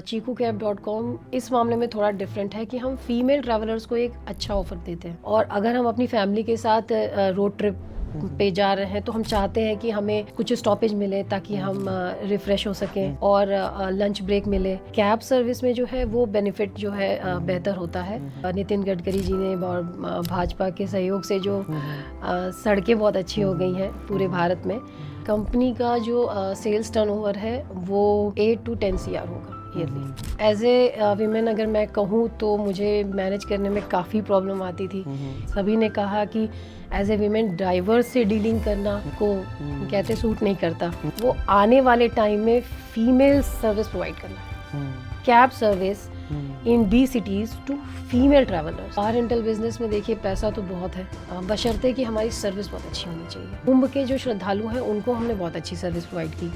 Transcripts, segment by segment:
cheekukcab.com इस मामले में थोड़ा डिफरेंट है कि हम फीमेल ट्रैवलर्स को एक अच्छा ऑफर देते हैं, और अगर हम अपनी फैमिली के साथ रोड ट्रिप पे जा रहे हैं तो हम चाहते हैं कि हमें कुछ स्टॉपेज मिले ताकि हम रिफ्रेश हो सकें और लंच ब्रेक मिले। कैब सर्विस में जो है वो बेनिफिट जो है बेहतर होता है। नितिन गडकरी जी ने और भाजपा के सहयोग से जो सड़कें बहुत अच्छी हो गई हैं पूरे भारत में। कंपनी का जो सेल्स टर्नओवर है वो 8 to 10 CR होगा ईयरली। एज ए वीमेन अगर मैं कहूँ तो मुझे मैनेज करने में काफ़ी प्रॉब्लम आती थी। सभी ने कहा कि एज ए वीमेन ड्राइवर से डीलिंग करना को कहते सूट नहीं करता। वो आने वाले टाइम में फीमेल सर्विस प्रोवाइड करना, cab service in D cities to female travellers. Car rental business में देखिए पैसा तो बहुत है, बशर्ते कि हमारी सर्विस बहुत अच्छी होनी चाहिए। कुंभ के जो श्रद्धालु हैं उनको हमने बहुत अच्छी सर्विस प्रोवाइड की।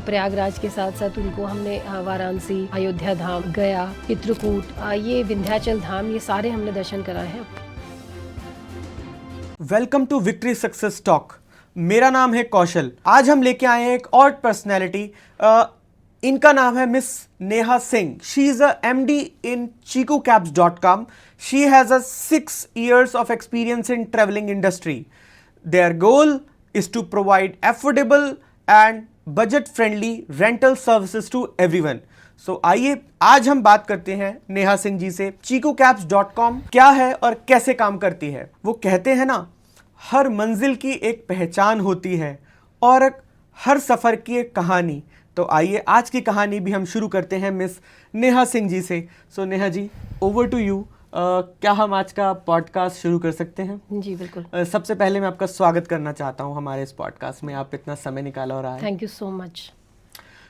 प्रयागराज के साथ साथ उनको हमने वाराणसी, अयोध्या धाम, गया, चित्रकूट, ये विंध्याचल धाम, ये सारे हमने दर्शन कराए हैं। Welcome to victory success talk. मेरा नाम है कौशल। आज हम लेके आए हैं एक और पर्सनैलिटी। इनका नाम है miss Neha Singh. She is a MD in cheekukcabs.com. She has a 6 years of experience in traveling industry. Their goal is to provide affordable and budget friendly rental services to everyone. So आइए आज हम बात करते हैं नेहा सिंह जी से। cheekukcabs.com क्या है और कैसे काम करती है। वो कहते हैं ना, हर मंजिल की एक पहचान होती है और हर सफर की एक कहानी। तो आइए आज की कहानी भी हम शुरू करते हैं मिस नेहा सिंह जी से। सो Neha ji, over to you. क्या हम आज का पॉडकास्ट शुरू कर सकते हैं? जी बिल्कुल। सबसे पहले मैं आपका स्वागत करना चाहता हूं हमारे इस पॉडकास्ट में। आप इतना समय निकाला और आए। Thank you so much.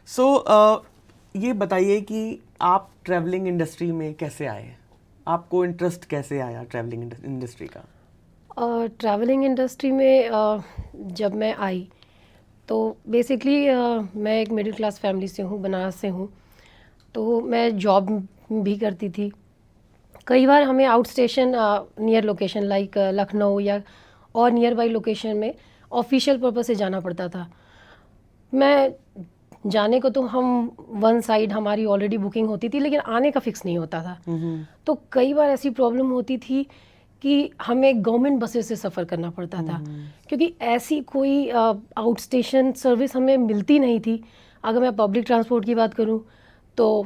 So ये बताइए कि आप ट्रैवलिंग इंडस्ट्री में कैसे आए? आपको इंटरेस्ट कैसे आया ट्रैवलिंग इंडस्ट्री का? ट्रैवलिंग इंडस्ट्री में जब मैं आई तो बेसिकली मैं एक मिडिल क्लास फैमिली से हूँ, बनारस से हूँ। तो मैं जॉब भी करती थी। कई बार हमें out station near location like Lucknow या और नियर बाई लोकेशन में ऑफिशियल पर्पस से जाना पड़ता था। मैं जाने को तो हम वन साइड हमारी ऑलरेडी बुकिंग होती थी, लेकिन आने का फिक्स नहीं होता था। तो कई बार ऐसी प्रॉब्लम होती थी कि हमें गवर्नमेंट बसेस से सफ़र करना पड़ता था, क्योंकि ऐसी कोई आउट स्टेशन सर्विस हमें मिलती नहीं थी। अगर मैं पब्लिक ट्रांसपोर्ट की बात करूं तो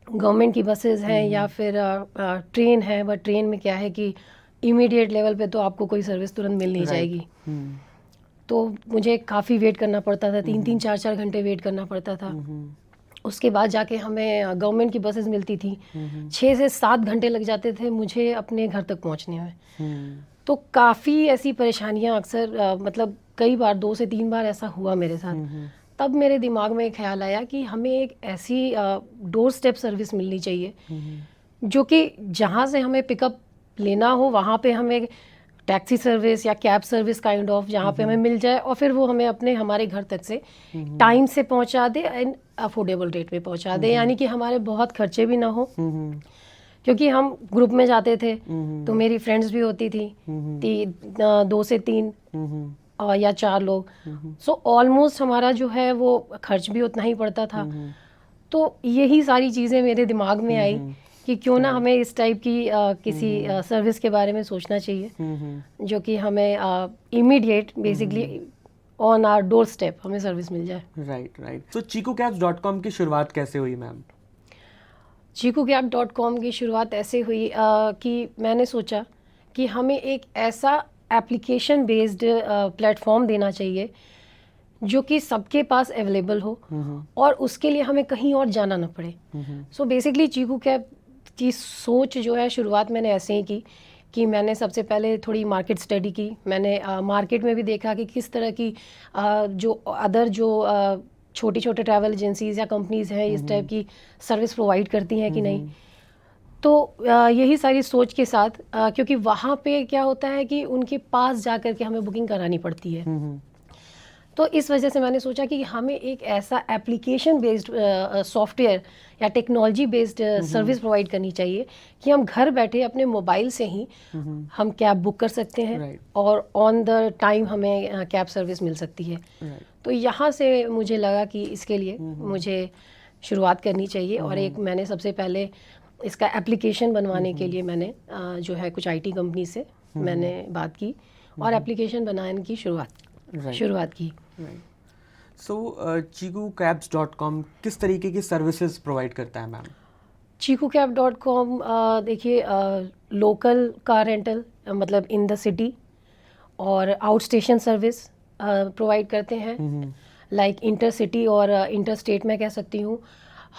गवर्नमेंट की बसेस हैं या फिर ट्रेन है, बट ट्रेन में क्या है कि इमीडिएट लेवल पे तो आपको कोई सर्विस तुरंत मिल नहीं जाएगी। तो मुझे काफ़ी वेट करना पड़ता था, 3-3, 4-4 घंटे वेट करना पड़ता था। उसके बाद जाके हमें गवर्नमेंट की बसेस मिलती थी। 6 से 7 घंटे लग जाते थे मुझे अपने घर तक पहुंचने में। तो काफ़ी ऐसी परेशानियां अक्सर मतलब कई बार 2 से 3 बार ऐसा हुआ मेरे साथ। तब मेरे दिमाग में एक ख्याल आया कि हमें एक ऐसी डोर स्टेप सर्विस मिलनी चाहिए जो कि जहाँ से हमें पिकअप लेना हो वहाँ पे हमें टैक्सी सर्विस या कैब सर्विस काइंड ऑफ जहाँ पे हमें मिल जाए, और फिर वो हमें अपने हमारे घर तक से टाइम से पहुँचा दे एंड अफोर्डेबल रेट पे पहुँचा दे, यानी कि हमारे बहुत खर्चे भी ना हो। क्योंकि हम ग्रुप में जाते थे तो मेरी फ्रेंड्स भी होती थी 2 से 3 या 4 लोग। सो ऑलमोस्ट हमारा जो है वो खर्च भी उतना ही पड़ता था। तो यही सारी चीज़ें मेरे दिमाग में आई कि क्यों ना हमें इस टाइप की किसी सर्विस के बारे में सोचना चाहिए जो कि हमें immediate basically on our doorstep हमें सर्विस मिल जाए। राइट। तो cheekukcabs.com की शुरुआत कैसे हुई मैम? cheekukcab.com की शुरुआत ऐसे हुई कि मैंने सोचा कि हमें एक ऐसा एप्लीकेशन बेस्ड प्लेटफॉर्म देना चाहिए जो कि सबके पास अवेलेबल हो और उसके लिए हमें कहीं और जाना ना पड़े। सो बेसिकली cheekukcab की सोच जो है शुरुआत मैंने ऐसे ही की कि मैंने सबसे पहले थोड़ी मार्केट स्टडी की। मैंने मार्केट में भी देखा कि किस तरह की जो अदर जो छोटी छोटे ट्रैवल एजेंसीज या कंपनीज हैं इस टाइप की सर्विस प्रोवाइड करती हैं कि नहीं। तो यही सारी सोच के साथ क्योंकि वहाँ पे क्या होता है कि उनके पास जा कर के हमें बुकिंग करानी पड़ती है। तो इस वजह से मैंने सोचा कि हमें एक ऐसा एप्लीकेशन बेस्ड सॉफ्टवेयर या टेक्नोलॉजी बेस्ड सर्विस प्रोवाइड करनी चाहिए कि हम घर बैठे अपने मोबाइल से ही हम कैब बुक कर सकते हैं और ऑन द टाइम हमें कैब सर्विस मिल सकती है। तो यहाँ से मुझे लगा कि इसके लिए मुझे शुरुआत करनी चाहिए। और एक मैंने सबसे पहले इसका एप्लीकेशन बनवाने के लिए मैंने जो है कुछ आईटी कंपनी से मैंने बात की और एप्लीकेशन बनाने की शुरुआत की। सो cheekucabs.com किस तरीके की सर्विसेज प्रोवाइड करता है मैम? cheekucab.com देखिए लोकल कार रेंटल मतलब इन द सिटी और आउट स्टेशन सर्विस प्रोवाइड करते हैं। लाइक इंटर सिटी और इंटर स्टेट में कह सकती हूँ।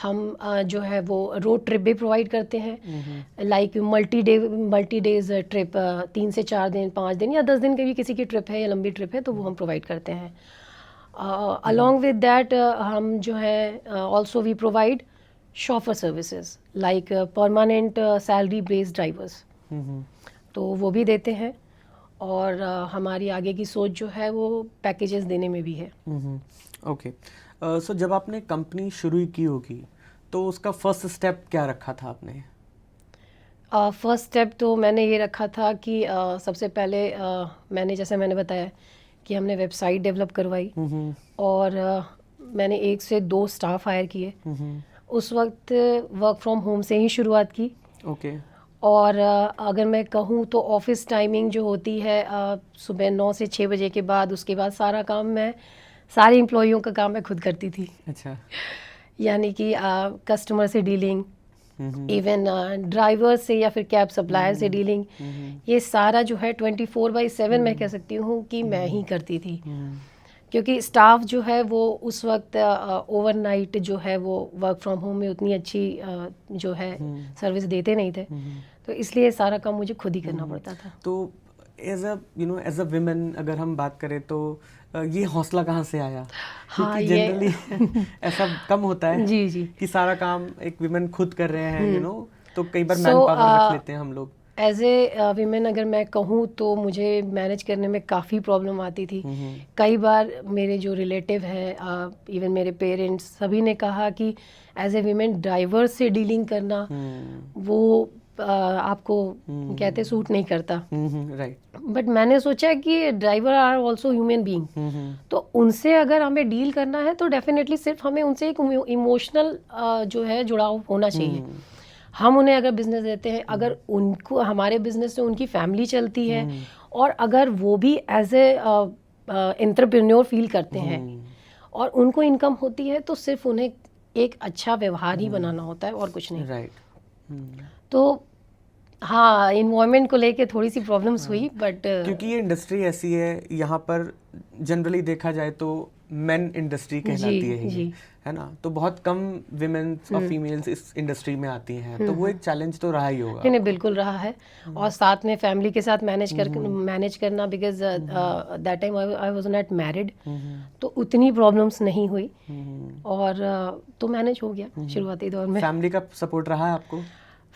हम जो है वो रोड ट्रिप भी प्रोवाइड करते हैं। लाइक मल्टी डेज ट्रिप 3 से 4 दिन 5 दिन या 10 दिन की भी किसी की ट्रिप है या लंबी ट्रिप है तो वो हम प्रोवाइड करते हैं। अलॉन्ग विद दैट हम जो है also we provide chauffeur services like permanent salary based drivers, तो वो भी देते हैं। और हमारी आगे की सोच जो है वो पैकेजेस देने में भी है। ओके, सो जब आपने कंपनी शुरू की होगी तो उसका फर्स्ट स्टेप क्या रखा था आपने? फर्स्ट स्टेप तो मैंने ये रखा था कि सबसे पहले मैंने बताया कि हमने वेबसाइट डेवलप करवाई और मैंने 1 से 2 स्टाफ हायर किए। उस वक्त वर्क फ्रॉम होम से ही शुरुआत की। ओके। और अगर मैं कहूँ तो ऑफिस टाइमिंग जो होती है सुबह 9 से 6 बजे के बाद, उसके बाद सारा काम मैं सारे एम्प्लॉइयों का काम मैं खुद करती थी। अच्छा। यानी कि कस्टमर से डीलिंग, इवन ड्राइवर से या फिर कैब सप्लायर से डीलिंग, ये सारा जो है 24/7 मैं कह सकती हूँ कि मैं ही करती थी। क्योंकि स्टाफ जो है वो उस वक्त ओवरनाइट जो है वो वर्क फ्रॉम होम में उतनी अच्छी जो है सर्विस देते नहीं थे, तो इसलिए सारा काम मुझे खुद ही करना पड़ता था। तो एज अ विमेन अगर हम बात करें तो ये हौसला कहाँ से आया? हाँ, क्योंकि जनरली ऐसा कम होता है जी जी कि सारा काम एक विमेन खुद कर रहे हैं, तो कई बार मैन पावर रख लेते हैं हम लोग। एज ए विमेन अगर मैं कहूँ तो मुझे मैनेज करने में काफ़ी प्रॉब्लम आती थी। कई बार मेरे जो रिलेटिव हैं, इवन मेरे पेरेंट्स, सभी ने कहा कि एज ए विमेन ड्राइवर से डीलिंग करना वो आपको कहते सूट नहीं करता। राइट। बट मैंने सोचा कि driver are also human being, तो उनसे अगर हमें डील करना है तो डेफिनेटली सिर्फ हमें उनसे एक इमोशनल जो है जुड़ाव होना चाहिए। हम उन्हें अगर बिजनेस देते हैं, अगर उनको हमारे बिजनेस से उनकी फैमिली चलती है और अगर वो भी एज ए एंटरप्रेन्योर फील करते हैं और उनको इनकम होती है, तो सिर्फ उन्हें एक अच्छा व्यवहार ही बनाना होता है और कुछ नहीं। राइट। तो हाँ, इन्वायरमेंट को लेके थोड़ी सी प्रॉब्लम्स हुई, बट क्योंकि ये इंडस्ट्री ऐसी है, यहाँ पर जनरली देखा जाए तो मेन इंडस्ट्री कहलाती है ये, है ना? तो बहुत कम विमेन्स और फीमेल्स इस इंडस्ट्री में आती हैं, तो वो एक चैलेंज तो रहा ही होगा। नहीं, बिल्कुल रहा है। और साथ में फैमिली के साथ मैनेज करना, because that time I was not married, तो उतनी प्रॉब्लम्स नहीं हुई और तो मैनेज हो गया शुरुआती दौर में। फैमिली का सपोर्ट रहा है आपको?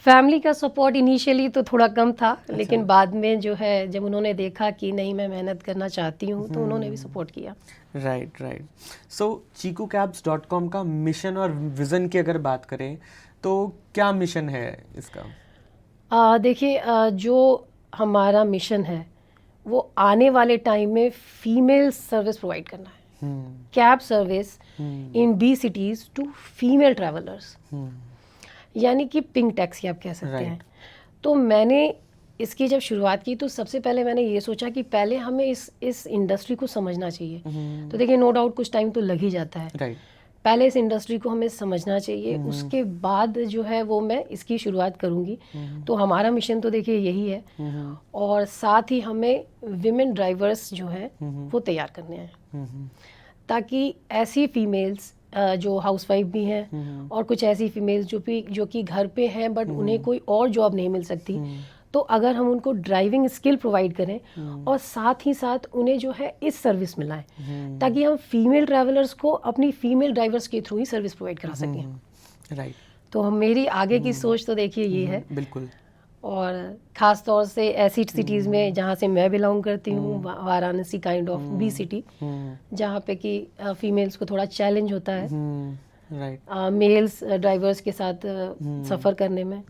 फैमिली का सपोर्ट इनिशियली तो थोड़ा कम था, लेकिन बाद में जो है जब उन्होंने देखा कि नहीं मैं मेहनत करना चाहती हूँ तो उन्होंने भी सपोर्ट किया। राइट। सो cheekucabs.com का मिशन और विजन की अगर बात करें तो क्या मिशन है इसका? देखिए, जो हमारा मिशन है वो आने वाले टाइम में फीमेल सर्विस प्रोवाइड करना है। Cab service in B cities to female travellers, यानी कि पिंक टैक्सी आप कह सकते हैं। तो मैंने इसकी जब शुरुआत की तो सबसे पहले मैंने ये सोचा कि पहले हमें इस इंडस्ट्री को समझना चाहिए। तो देखिए, नो डाउट कुछ टाइम तो लग ही जाता है। पहले इस इंडस्ट्री को हमें समझना चाहिए, उसके बाद जो है वो मैं इसकी शुरुआत करूँगी। तो हमारा मिशन तो देखिए यही है, और साथ ही हमें विमेन ड्राइवर्स जो है वो तैयार करने हैं, ताकि ऐसी फीमेल्स जो हाउसवाइफ भी हैं और कुछ ऐसी फीमेल्स जो कि घर पे हैं बट उन्हें कोई और जॉब नहीं मिल सकती, तो अगर हम उनको ड्राइविंग स्किल प्रोवाइड करें और साथ ही साथ उन्हें जो है इस सर्विस मिलाएं, ताकि हम फीमेल ट्रैवलर्स को अपनी फीमेल ड्राइवर्स के थ्रू ही सर्विस प्रोवाइड करा सकें। राइट। तो मेरी आगे की सोच तो देखिए ये है। बिल्कुल। और ख़ास तौर से ऐसी सिटीज़ में जहाँ से मैं बिलोंग करती हूँ, Varanasi kind of B city, जहाँ पे कि फीमेल्स को थोड़ा चैलेंज होता है मेल्स ड्राइवर्स के साथ सफ़र करने में,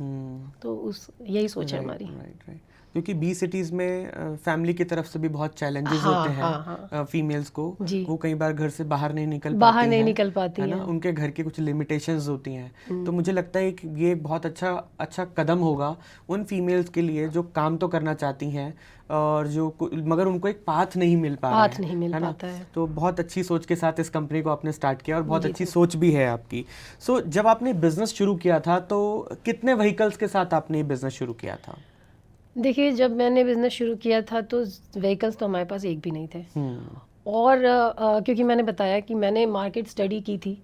तो यही सोच है हमारी। क्योंकि बी सिटीज़ में फैमिली की तरफ से भी बहुत चैलेंजेस हाँ, होते हाँ, हैं फीमेल्स को। जी। वो कई बार घर से बाहर नहीं निकल पाती है ना, हैं। उनके घर की कुछ लिमिटेशंस होती हैं। तो मुझे लगता है कि ये बहुत अच्छा कदम होगा उन फीमेल्स के लिए जो काम तो करना चाहती हैं और मगर उनको एक पाथ नहीं मिल पा रहा पाथ नहीं मिल है ना। पाता है। तो बहुत अच्छी सोच के साथ इस कंपनी को आपने स्टार्ट किया और बहुत जी, अच्छी सोच भी है आपकी। सो जब आपने बिजनेस शुरू किया था तो कितने व्हीकल्स के साथ आपने ये बिजनेस शुरू किया था? देखिए, जब मैंने बिज़नेस शुरू किया था तो व्हीकल्स तो हमारे पास एक भी नहीं थे। और क्योंकि मैंने बताया कि मैंने मार्केट स्टडी की थी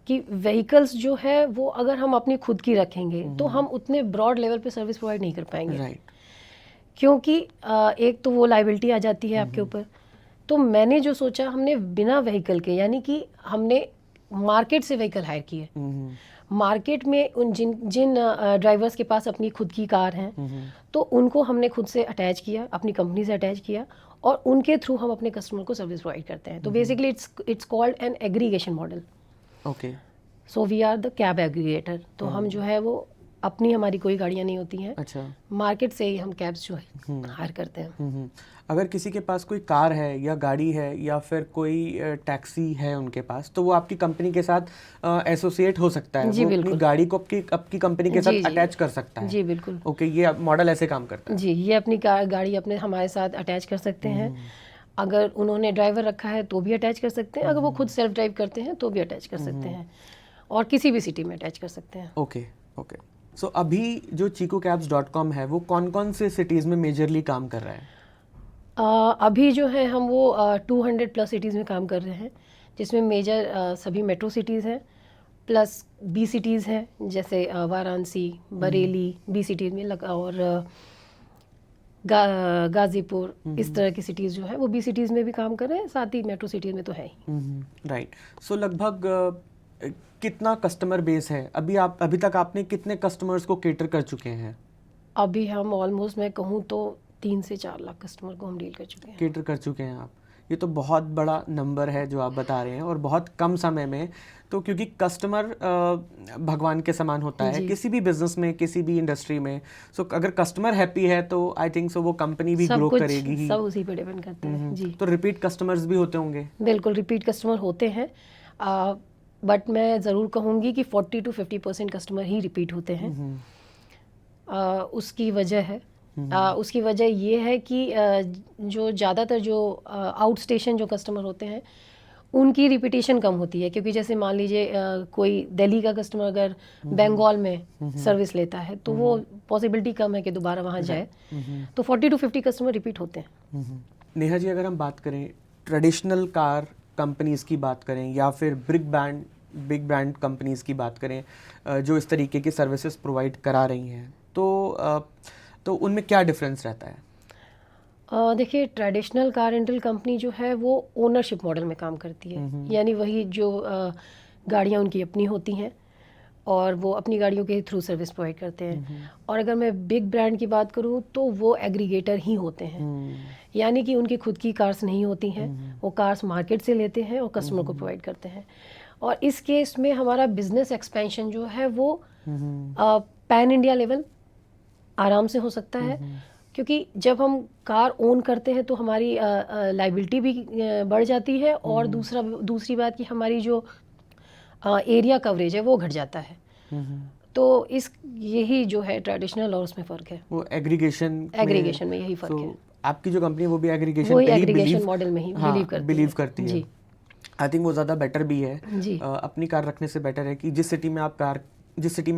कि व्हीकल्स जो है वो अगर हम अपनी खुद की रखेंगे तो हम उतने ब्रॉड लेवल पे सर्विस प्रोवाइड नहीं कर पाएंगे। राइट। क्योंकि एक तो वो लाइबिलिटी आ जाती है आपके ऊपर। तो मैंने जो सोचा, हमने बिना व्हीकल के, यानी कि हमने मार्केट से व्हीकल हायर किए। मार्केट में उन जिन ड्राइवर्स के पास अपनी खुद की कार हैं तो उनको हमने खुद से अटैच किया, अपनी कंपनी से अटैच किया और उनके थ्रू हम अपने कस्टमर को सर्विस प्रोवाइड करते हैं। तो basically it's called an aggregation model. Okay. So we are the cab aggregator. तो हम जो है वो हमारी कोई गाड़ियाँ नहीं होती हैं। अच्छा। मार्केट से ही हम कैब्स जो है हायर करते हैं। अगर किसी के पास कोई कार है या गाड़ी है या फिर कोई टैक्सी है उनके पास, तो वो आपकी कंपनी के साथ एसोसिएट हो सकता है। जी, वो अपनी गाड़ी को आपकी कंपनी के साथ अटैच कर सकता है। जी बिल्कुल। ओके, ये मॉडल ऐसे काम करता है। जी, ये अपनी गाड़ी हमारे साथ अटैच कर सकते हैं। अगर उन्होंने ड्राइवर रखा है तो भी अटैच कर सकते हैं। अगर वो खुद सेल्फ ड्राइव करते हैं तो भी अटैच कर सकते हैं और किसी भी सिटी में अटैच कर सकते हैं। Okay okay. सो अभी जो chicocabs.com है वो कौन कौन से सिटीज़ में मेजरली काम कर रहा है? अभी जो है हम वो 200 प्लस सिटीज़ में काम कर रहे हैं, जिसमें मेजर सभी मेट्रो सिटीज़ हैं प्लस बी सिटीज़ हैं, जैसे वाराणसी, बरेली बी सिटीज़ में लगा, और गाज़ीपुर, इस तरह की सिटीज़ जो है वो बी सिटीज़ में भी काम कर रहे हैं, साथ ही मेट्रो सिटीज़ में तो है ही। राइट। सो लगभग कितना कस्टमर बेस है अभी तक आपने कितने कस्टमर्स को केटर कर चुके हैं? अभी हम ऑलमोस्ट, मैं कहूँ तो 3 से 4 लाख कस्टमर को हम डील कर चुके हैं। केटर कर चुके हैं आप। ये तो बहुत बड़ा नंबर है जो आप बता रहे हैं और बहुत कम समय में। तो क्योंकि कस्टमर भगवान के समान होता है किसी भी बिजनेस में, किसी भी इंडस्ट्री में। सो अगर कस्टमर हैप्पी है तो आई थिंक सो वो कंपनी भी ग्रो करेगी ही। सब उसी पे डिपेंड करता है। जी। तो रिपीट कस्टमर्स भी होते होंगे? बिल्कुल, रिपीट कस्टमर होते हैं, बट मैं ज़रूर कहूँगी कि 40 to 50% कस्टमर ही रिपीट होते हैं। उसकी वजह है उसकी वजह ये है कि जो ज़्यादातर जो आउट स्टेशन जो कस्टमर होते हैं उनकी रिपीटेशन कम होती है। क्योंकि जैसे मान लीजिए कोई दिल्ली का कस्टमर अगर बंगाल में सर्विस लेता है तो वो पॉसिबिलिटी कम है कि दोबारा वहाँ जाए। तो 40 to 50 कस्टमर रिपीट होते हैं। नेहा जी, अगर हम बात करें ट्रेडिशनल कार कंपनीज़ की बात करें या फिर बिग ब्रांड कंपनीज़ की बात करें जो इस तरीके की सर्विसेज प्रोवाइड करा रही हैं, तो उनमें क्या डिफरेंस रहता है? देखिए, ट्रेडिशनल कार रेंटल कंपनी जो है वो ओनरशिप मॉडल में काम करती है। यानी वही जो गाड़ियाँ उनकी अपनी होती हैं और वो अपनी गाड़ियों के थ्रू सर्विस प्रोवाइड करते हैं। और अगर मैं बिग ब्रांड की बात करूँ तो वो एग्रीगेटर ही होते हैं। यानी कि उनकी खुद की कार्स नहीं होती हैं, वो कार्स मार्केट से लेते हैं और कस्टमर को प्रोवाइड करते हैं। और इस केस में हमारा बिजनेस एक्सपेंशन जो है वो पैन इंडिया लेवल आराम से हो सकता है। क्योंकि जब हम कार ओन करते हैं तो हमारी लाइबिलिटी भी बढ़ जाती है और दूसरी बात कि हमारी जो एरिया कवरेज है वो घट जाता है। तो यही जो है ट्रेडिशनल और उसमें फ़र्क है, वो एग्रीगेशन में यही फ़र्क है। आपकी जो कंपनी है वो भी एग्रीगेशन मॉडल में ही बिलीव करती है। आई थिंक वो ज़्यादा बेटर भी है। अपनी कार रखने से बेटर है कि जिस सिटी में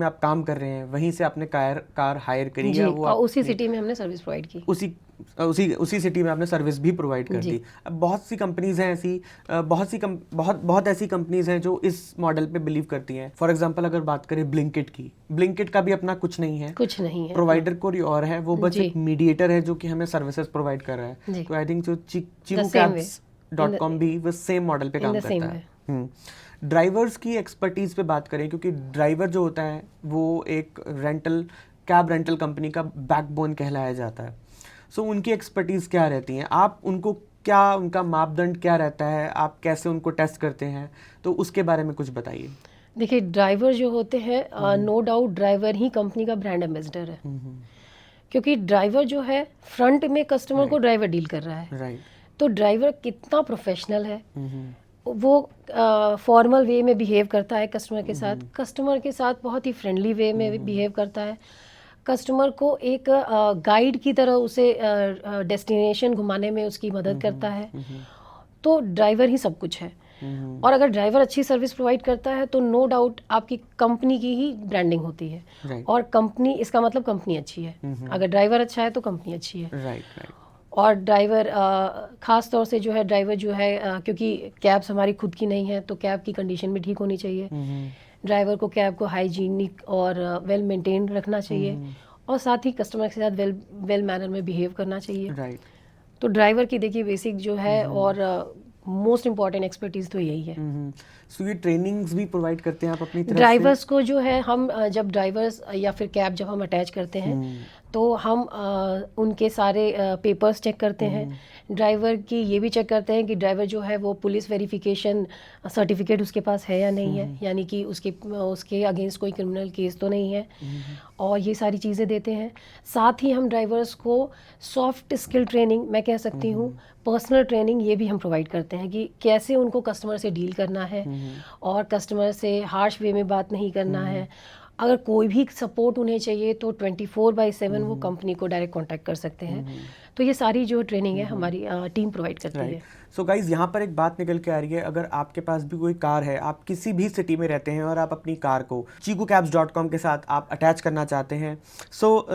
आप काम कर रहे हैं वहीं से आपने कार हायर करी है, वो उसी सिटी में हमने सर्विस प्रोवाइड की, उसी सिटी में आपने सर्विस भी प्रोवाइड कर दी। अब बहुत सी कंपनीज हैं ऐसी, बहुत ऐसी कंपनीज हैं जो इस मॉडल पे बिलीव करती हैं। फॉर एग्जांपल अगर बात करें ब्लिंकिट का भी अपना कुछ नहीं है, प्रोवाइडर कोई और है, वो बस एक मीडिएटर है जो कि हमें सर्विसेज प्रोवाइड कर रहा है। तो आई थिंक जो chicocabs.com भी वो सेम मॉडल पे काम करता है। ड्राइवर्स की एक्सपर्टीज पे बात करें, क्योंकि ड्राइवर जो होता है वो एक कैब रेंटल कंपनी का बैकबोन कहलाया जाता है। सो उनकी एक्सपर्टीज क्या रहती हैं? आप उनको उनका मापदंड क्या रहता है? आप कैसे उनको टेस्ट करते हैं? तो उसके बारे में कुछ बताइए। देखिए, ड्राइवर जो होते हैं, नो डाउट ड्राइवर ही कंपनी का ब्रांड एम्बेसडर है। क्योंकि ड्राइवर जो है फ्रंट में कस्टमर को ड्राइवर डील कर रहा है, राइट। तो ड्राइवर कितना प्रोफेशनल है, वो फॉर्मल वे में बिहेव करता है कस्टमर के साथ, कस्टमर के साथ बहुत ही फ्रेंडली वे में बिहेव करता है, कस्टमर को एक गाइड की तरह उसे डेस्टिनेशन घुमाने में उसकी मदद करता है। तो ड्राइवर ही सब कुछ है। और अगर ड्राइवर अच्छी सर्विस प्रोवाइड करता है तो नो डाउट आपकी कंपनी की ही ब्रांडिंग होती है। Right. और कंपनी, इसका मतलब कंपनी अच्छी है। अगर ड्राइवर अच्छा है तो कंपनी अच्छी है। राइट। और ड्राइवर ख़ास तौर से जो है ड्राइवर जो है क्योंकि कैब्स हमारी खुद की नहीं है तो कैब की कंडीशन भी ठीक होनी चाहिए। ड्राइवर को कैब को हाइजीनिक और वेल मेंटेन रखना चाहिए और साथ ही कस्टमर के साथ वेल मैनर में बिहेव करना चाहिए। राइट। तो ड्राइवर की देखिए बेसिक जो है और मोस्ट इम्पॉर्टेंट एक्सपर्टीज तो यही है। सो ये ट्रेनिंग्स भी प्रोवाइड करते हैं आप अपनी तरफ ड्राइवर्स को जो है हम जब ड्राइवर्स या फिर कैब जब हम अटैच करते हैं तो हम उनके सारे पेपर्स चेक करते हैं। ड्राइवर की ये भी चेक करते हैं कि ड्राइवर जो है वो पुलिस वेरिफिकेशन सर्टिफिकेट उसके पास है या नहीं है, यानी कि उसके अगेंस्ट कोई क्रिमिनल केस तो नहीं है, और ये सारी चीज़ें देते हैं। साथ ही हम ड्राइवर्स को सॉफ्ट स्किल ट्रेनिंग, मैं कह सकती हूँ पर्सनल ट्रेनिंग, ये भी हम प्रोवाइड करते हैं कि कैसे उनको कस्टमर से डील करना है और कस्टमर से हार्श वे में बात नहीं करना है। अगर कोई भी सपोर्ट उन्हें चाहिए तो 24/7 वो कंपनी को डायरेक्ट कांटेक्ट कर सकते हैं। तो ये सारी जो ट्रेनिंग है हमारी टीम प्रोवाइड करती है। सो गाइज, यहाँ पर एक बात निकल के आ रही है, अगर आपके पास भी कोई कार है, आप किसी भी सिटी में रहते हैं और आप अपनी कार को chikucabs.com के साथ आप अटैच करना चाहते हैं,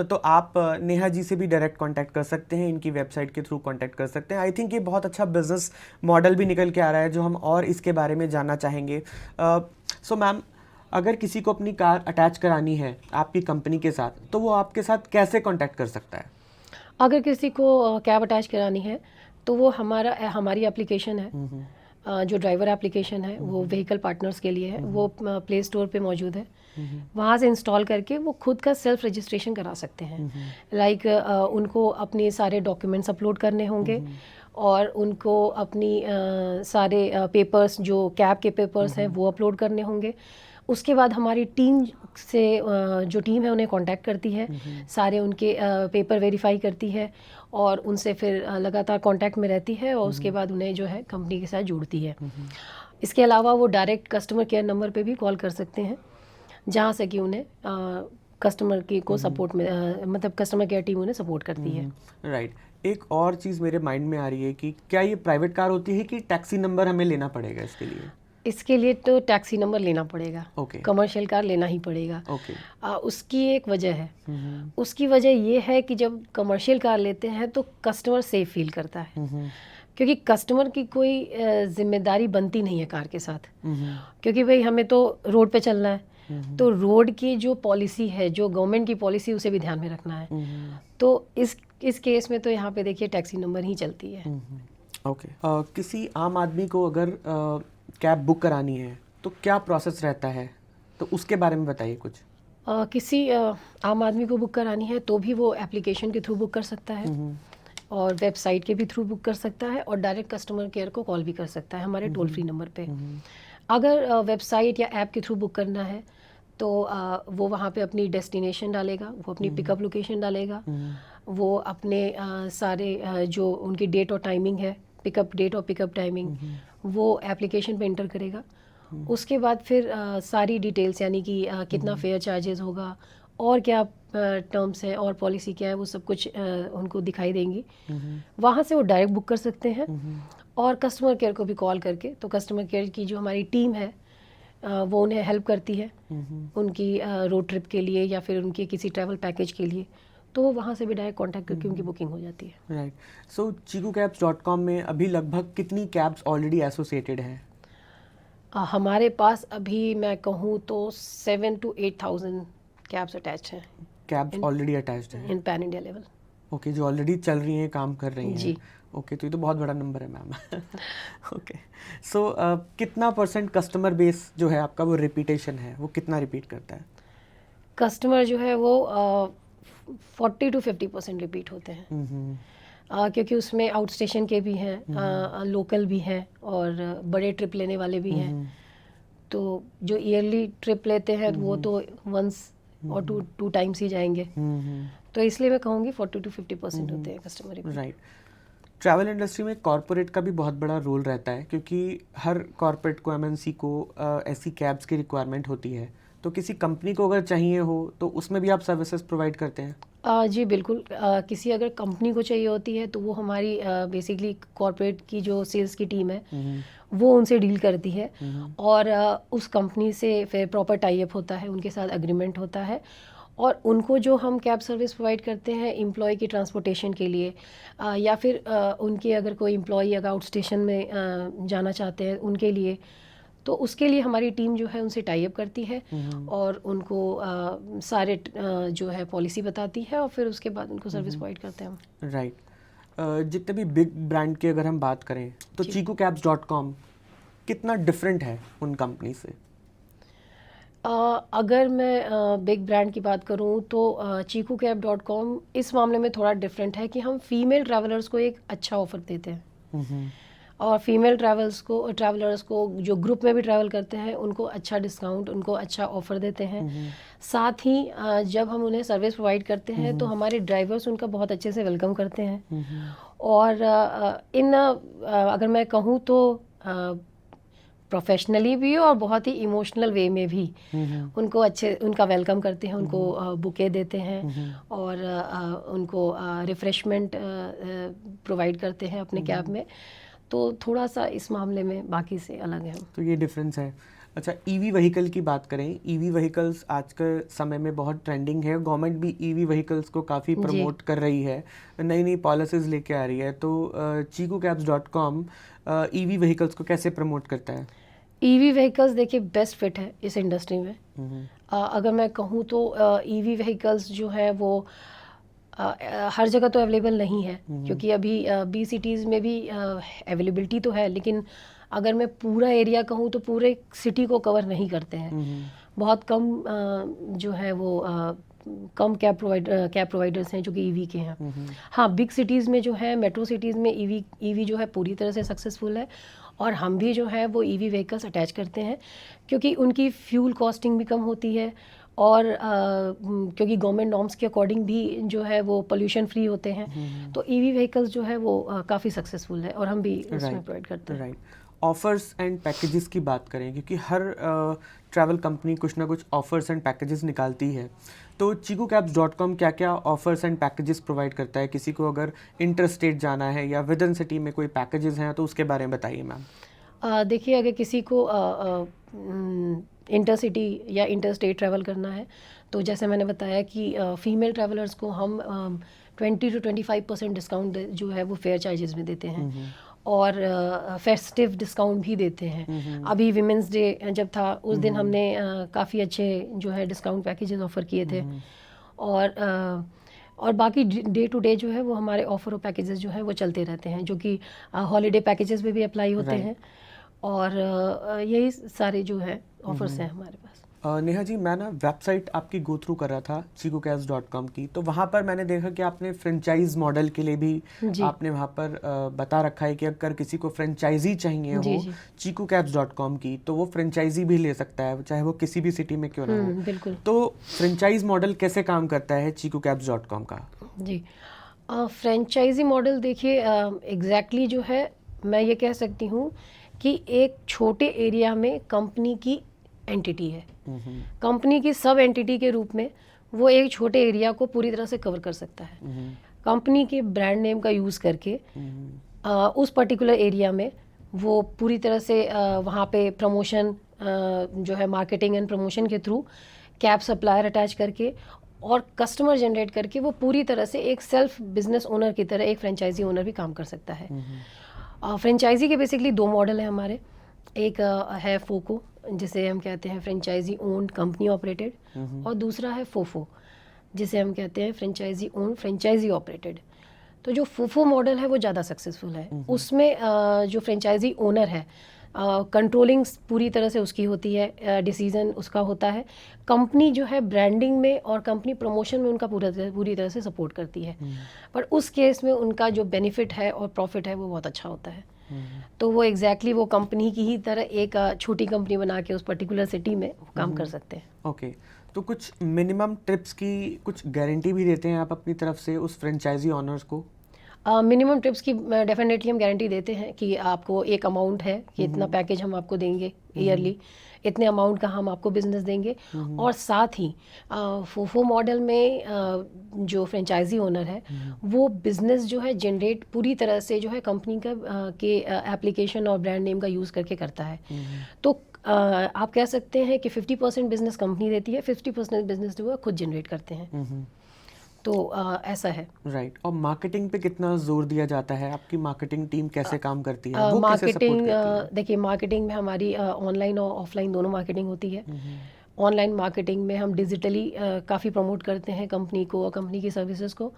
तो आप नेहा जी से भी डायरेक्ट कांटेक्ट कर सकते हैं, इनकी वेबसाइट के थ्रू कांटेक्ट कर सकते हैं। आई थिंक ये बहुत अच्छा बिजनेस मॉडल भी निकल के आ रहा है जो हम और इसके बारे में जानना चाहेंगे। सो मैम, अगर किसी को अपनी कार अटैच करानी है आपकी कंपनी के साथ, तो वो आपके साथ कैसे कांटेक्ट कर सकता है? अगर किसी को कैब अटैच करानी है तो वो हमारी एप्लीकेशन है, जो ड्राइवर एप्लीकेशन है वो व्हीकल पार्टनर्स के लिए है, वो प्ले स्टोर पे मौजूद है। वहाँ से इंस्टॉल करके वो खुद का सेल्फ रजिस्ट्रेशन करा सकते हैं। लाइक उनको अपने सारे डॉक्यूमेंट्स अपलोड करने होंगे और उनको अपनी सारे पेपर्स, जो कैब के पेपर्स हैं वो अपलोड करने होंगे। उसके बाद हमारी टीम से जो टीम है उन्हें कांटेक्ट करती है, सारे उनके पेपर वेरीफाई करती है और उनसे फिर लगातार कांटेक्ट में रहती है और उसके बाद उन्हें जो है कंपनी के साथ जोड़ती है। इसके अलावा वो डायरेक्ट कस्टमर केयर नंबर पे भी कॉल कर सकते हैं, जहाँ से कि उन्हें कस्टमर की को सपोर्ट में मतलब कस्टमर केयर टीम उन्हें सपोर्ट करती है। राइट। एक और चीज़ मेरे माइंड में आ रही है कि क्या ये प्राइवेट कार होती है कि टैक्सी नंबर हमें लेना पड़ेगा इसके लिए? इसके लिए तो टैक्सी नंबर लेना पड़ेगा। ओके। कमर्शियल कार लेना ही पड़ेगा। ओके। उसकी एक वजह है। उसकी वजह ये है कि जब कमर्शियल कार लेते हैं तो कस्टमर सेफ फील करता है, क्योंकि कस्टमर की कोई जिम्मेदारी बनती नहीं है कार के साथ, क्योंकि भाई हमें तो रोड पे चलना है, तो रोड की जो पॉलिसी है, जो गवर्नमेंट की पॉलिसी, उसे भी ध्यान में रखना है। तो इस केस में तो यहाँ पे देखिए टैक्सी नंबर ही चलती है। ओके। किसी आम आदमी को अगर कैब बुक करानी है तो क्या प्रोसेस रहता है, तो उसके बारे में बताइए कुछ। किसी आम आदमी को बुक करानी है तो भी वो एप्लीकेशन के थ्रू बुक कर सकता है और वेबसाइट के भी थ्रू बुक कर सकता है और डायरेक्ट कस्टमर केयर को कॉल भी कर सकता है हमारे टोल फ्री नंबर पे। अगर वेबसाइट या ऐप के थ्रू बुक करना है तो वो वहाँ पे अपनी डेस्टिनेशन डालेगा, वो अपनी पिकअप लोकेशन डालेगा, वो अपने सारे जो उनकी डेट और टाइमिंग है, पिकअप डेट और पिकअप टाइमिंग, वो एप्लीकेशन पे इंटर करेगा। उसके बाद फिर सारी डिटेल्स, यानी कि कितना फेयर चार्जेस होगा और क्या टर्म्स है और पॉलिसी क्या है, वो सब कुछ उनको दिखाई देंगी। वहाँ से वो डायरेक्ट बुक कर सकते हैं और कस्टमर केयर को भी कॉल करके, तो कस्टमर केयर की जो हमारी टीम है वो उन्हें हेल्प करती है उनकी रोड ट्रिप के लिए या फिर उनके किसी ट्रैवल पैकेज के लिए, तो वो वहाँ से भी डायरेक्ट कांटेक्ट करके उनकी बुकिंग हो जाती है। राइट। सो chikucabs.com में अभी लगभग कितनी कैब्स ऑलरेडी एसोसिएटेड हैं? हमारे पास अभी मैं कहूँ तो 7,000 to 8,000 कैब्स अटैच हैं। कैब्स ऑलरेडी अटैच्ड हैं इन पैन इंडिया लेवल। ओके, जो ऑलरेडी चल रही हैं, काम कर रही हैं। जी। ओके, तो ये तो बहुत बड़ा नंबर है मैम। ओके। सो कितना % कस्टमर बेस जो है आपका, वो रिपीटेशन है, वो कितना रिपीट करता है? कस्टमर जो है वो 40 to 50% रिपीट होते हैं, क्योंकि उसमें आउट स्टेशन के भी हैं, लोकल भी हैं और बड़े ट्रिप लेने वाले भी हैं। तो जो ईयरली ट्रिप लेते हैं वो तो वंस और टू टाइम्स ही जाएंगे। तो इसलिए मैं कहूँगी 40 to 50% होते हैं कस्टमर। राइट। ट्रैवल इंडस्ट्री में कॉरपोरेट का भी बहुत बड़ा रोल रहता है, क्योंकि हर कॉरपोरेट को, एमएनसी को ऐसी कैब्स की रिक्वायरमेंट होती है। तो किसी कंपनी को अगर चाहिए हो तो उसमें भी आप सर्विसेज प्रोवाइड करते हैं? जी बिल्कुल। किसी अगर कंपनी को चाहिए होती है तो वो हमारी बेसिकली कॉर्पोरेट की जो सेल्स की टीम है वो उनसे डील करती है, और उस कंपनी से फिर प्रॉपर टाई अप होता है, उनके साथ एग्रीमेंट होता है, और उनको जो हम कैब सर्विस प्रोवाइड करते हैं एम्प्लॉय की ट्रांसपोर्टेशन के लिए, या फिर उनके अगर कोई एम्प्लॉय अगर आउट स्टेशन में जाना चाहते हैं उनके लिए, तो उसके लिए हमारी टीम जो है उनसे टाई अप करती है और उनको सारे जो है पॉलिसी बताती है, और फिर उसके बाद उनको सर्विस प्रोवाइड करते हैं हम। राइट। जितने भी बिग ब्रांड की अगर हम बात करें तो chicocabs.com कितना डिफरेंट है उन कंपनी से? अगर मैं बिग ब्रांड की बात करूं तो chicocab.com इस मामले में थोड़ा डिफरेंट है कि हम फीमेल ट्रैवलर्स को एक अच्छा ऑफर देते हैं, और फीमेल ट्रैवलर्स को जो ग्रुप में भी ट्रैवल करते हैं उनको अच्छा डिस्काउंट, उनको अच्छा ऑफर देते हैं। साथ ही जब हम उन्हें सर्विस प्रोवाइड करते हैं तो हमारे ड्राइवर्स उनका बहुत अच्छे से वेलकम करते हैं, और अगर मैं कहूँ तो प्रोफेशनली भी और बहुत ही इमोशनल वे में भी उनको उनका वेलकम करते हैं, उनको बुके देते हैं, और उनको रिफ्रेशमेंट प्रोवाइड करते हैं अपने कैब में। तो थोड़ा सा इस मामले में बाकी से अलग है। तो ये डिफरेंस है। अच्छा, ईवी व्हीकल की बात करें, ईवी व्हीकल्स आज के समय में बहुत ट्रेंडिंग है, गवर्नमेंट भी ईवी व्हीकल्स को काफ़ी प्रमोट कर रही है, नई नई पॉलिसीज़ लेके आ रही है। तो chicocabs.com ईवी व्हीकल्स को कैसे प्रमोट करता है? ईवी व्हीकल्स देखिए बेस्ट फिट है इस इंडस्ट्री में। अगर मैं कहूँ तो ईवी व्हीकल्स जो है वो हर जगह तो अवेलेबल नहीं है, क्योंकि अभी बी सिटीज़ में भी अवेलेबिलिटी तो है, लेकिन अगर मैं पूरा एरिया कहूँ तो पूरे सिटी को कवर नहीं करते हैं। बहुत कम जो है वो कम कैब प्रोवाइडर्स हैं जो कि ईवी के हैं। हाँ, बिग सिटीज़ में जो है, मेट्रो सिटीज़ में ईवी जो है पूरी तरह से सक्सेसफुल है, और हम भी जो है वो ईवी व्हीकल्स अटैच करते हैं, क्योंकि उनकी फ्यूल कॉस्टिंग भी कम होती है, और क्योंकि गवर्नमेंट नॉर्म्स के अकॉर्डिंग भी जो है वो पोल्यूशन फ्री होते हैं। तो ईवी व्हीकल्स जो है वो काफ़ी सक्सेसफुल है, और हम भी उसमें प्रोवाइड करते हैं। राइट। ऑफर्स एंड पैकेजेस की बात करें, क्योंकि हर ट्रैवल कंपनी कुछ ना कुछ ऑफर्स एंड पैकेजेस निकालती है, तो chicocabs.com क्या क्या ऑफर्स एंड पैकेजेस प्रोवाइड करता है? किसी को अगर इंटर स्टेट जाना है या विद इन सिटी में कोई पैकेजेस हैं तो उसके बारे में बताइए मैम। देखिए, अगर किसी को इंटर सिटी या इंटर स्टेट ट्रैवल करना है तो जैसे मैंने बताया कि फीमेल ट्रैवलर्स को हम 20 to 25% डिस्काउंट जो है वो फेयर चार्जेस में देते हैं, और फेस्टिव डिस्काउंट भी देते हैं। अभी विमेंस डे जब था उस दिन हमने काफ़ी अच्छे जो है डिस्काउंट पैकेजेस ऑफ़र किए थे, और बाकी डे टू डे जो है वो हमारे ऑफ़र और पैकेजेस जो है वो चलते रहते हैं, जो कि हॉलीडे पैकेजेस में भी अप्लाई होते हैं, और यही सारे जो है ऑफर्स हैं हमारे पास। नेहा जी, मैं ना वेबसाइट आपकी गो थ्रू कर रहा था chicocabs.com की, तो वहाँ पर मैंने देखा कि आपने फ्रेंचाइज मॉडल के लिए भी आपने वहाँ पर बता रखा है कि अगर किसी को फ्रेंचाइजी चाहिए हो chicocabs.com की, तो वो फ्रेंचाइजी भी ले सकता है, चाहे वो किसी भी सिटी में क्यों ना हो। बिल्कुल। तो फ्रेंचाइज मॉडल कैसे काम करता है chicocabs.com का? जी, फ्रेंचाइजी मॉडल देखिए एग्जैक्टली जो है मैं ये कह सकती हूँ कि एक छोटे एरिया में कंपनी की एंटिटी है, कंपनी की सब एंटिटी के रूप में वो एक छोटे एरिया को पूरी तरह से कवर कर सकता है। कंपनी के ब्रांड नेम का यूज़ करके उस पर्टिकुलर एरिया में वो पूरी तरह से वहाँ पे प्रमोशन जो है मार्केटिंग एंड प्रमोशन के थ्रू कैब सप्लायर अटैच करके और कस्टमर जनरेट करके वो पूरी तरह से एक सेल्फ बिजनेस ओनर की तरह एक फ्रेंचाइजी ओनर भी काम कर सकता है। फ्रेंचाइजी के बेसिकली दो मॉडल हैं हमारे, एक है फोको जिसे हम कहते हैं फ्रेंचाइजी ओन्ड कंपनी ऑपरेटेड, और दूसरा है फोफो जिसे हम कहते हैं फ्रेंचाइजी ओन्ड फ्रेंचाइजी ऑपरेटेड। तो जो फोफो मॉडल है वो ज़्यादा सक्सेसफुल है, उसमें जो फ्रेंचाइजी ओनर है कंट्रोलिंग पूरी तरह से उसकी होती है, डिसीजन उसका होता है, कंपनी जो है ब्रांडिंग में और कंपनी प्रमोशन में उनका पूरी तरह से सपोर्ट करती है, पर उस केस में उनका जो बेनिफिट है और प्रॉफिट है वो बहुत अच्छा होता है। तो वो एग्जैक्टली वो कंपनी की ही तरह एक छोटी कंपनी बना के उस पर्टिकुलर सिटी में काम कर सकते हैं। ओके, तो कुछ मिनिमम ट्रिप्स की कुछ गारंटी भी देते हैं आप अपनी तरफ से उस फ्रेंचाइजी ऑनर्स को? मिनिमम ट्रिप्स की डेफिनेटली हम गारंटी देते हैं कि आपको एक अमाउंट है कि इतना पैकेज हम आपको देंगे ईयरली, इतने अमाउंट का हम आपको बिजनेस देंगे। और साथ ही फोफो मॉडल में जो फ्रेंचाइजी ओनर है वो बिजनेस जो है जनरेट पूरी तरह से जो है कंपनी का के एप्लीकेशन और ब्रांड नेम का यूज़ करके करता है। तो आप कह सकते हैं कि 50% बिजनेस कंपनी देती है, 50% बिजनेस जो है खुद जनरेट करते हैं। तो ऐसा है। राइट। और मार्केटिंग पे कितना जोर दिया जाता है? आपकी मार्केटिंग टीम कैसे काम करती है? वो कैसे सपोर्ट मार्केटिंग करती है? देखिए, मार्केटिंग में हमारी ऑनलाइन और ऑफलाइन दोनों मार्केटिंग होती है। ऑनलाइन मार्केटिंग में हम डिजिटली काफ़ी प्रमोट करते हैं कंपनी को और कंपनी की सर्विसेज को।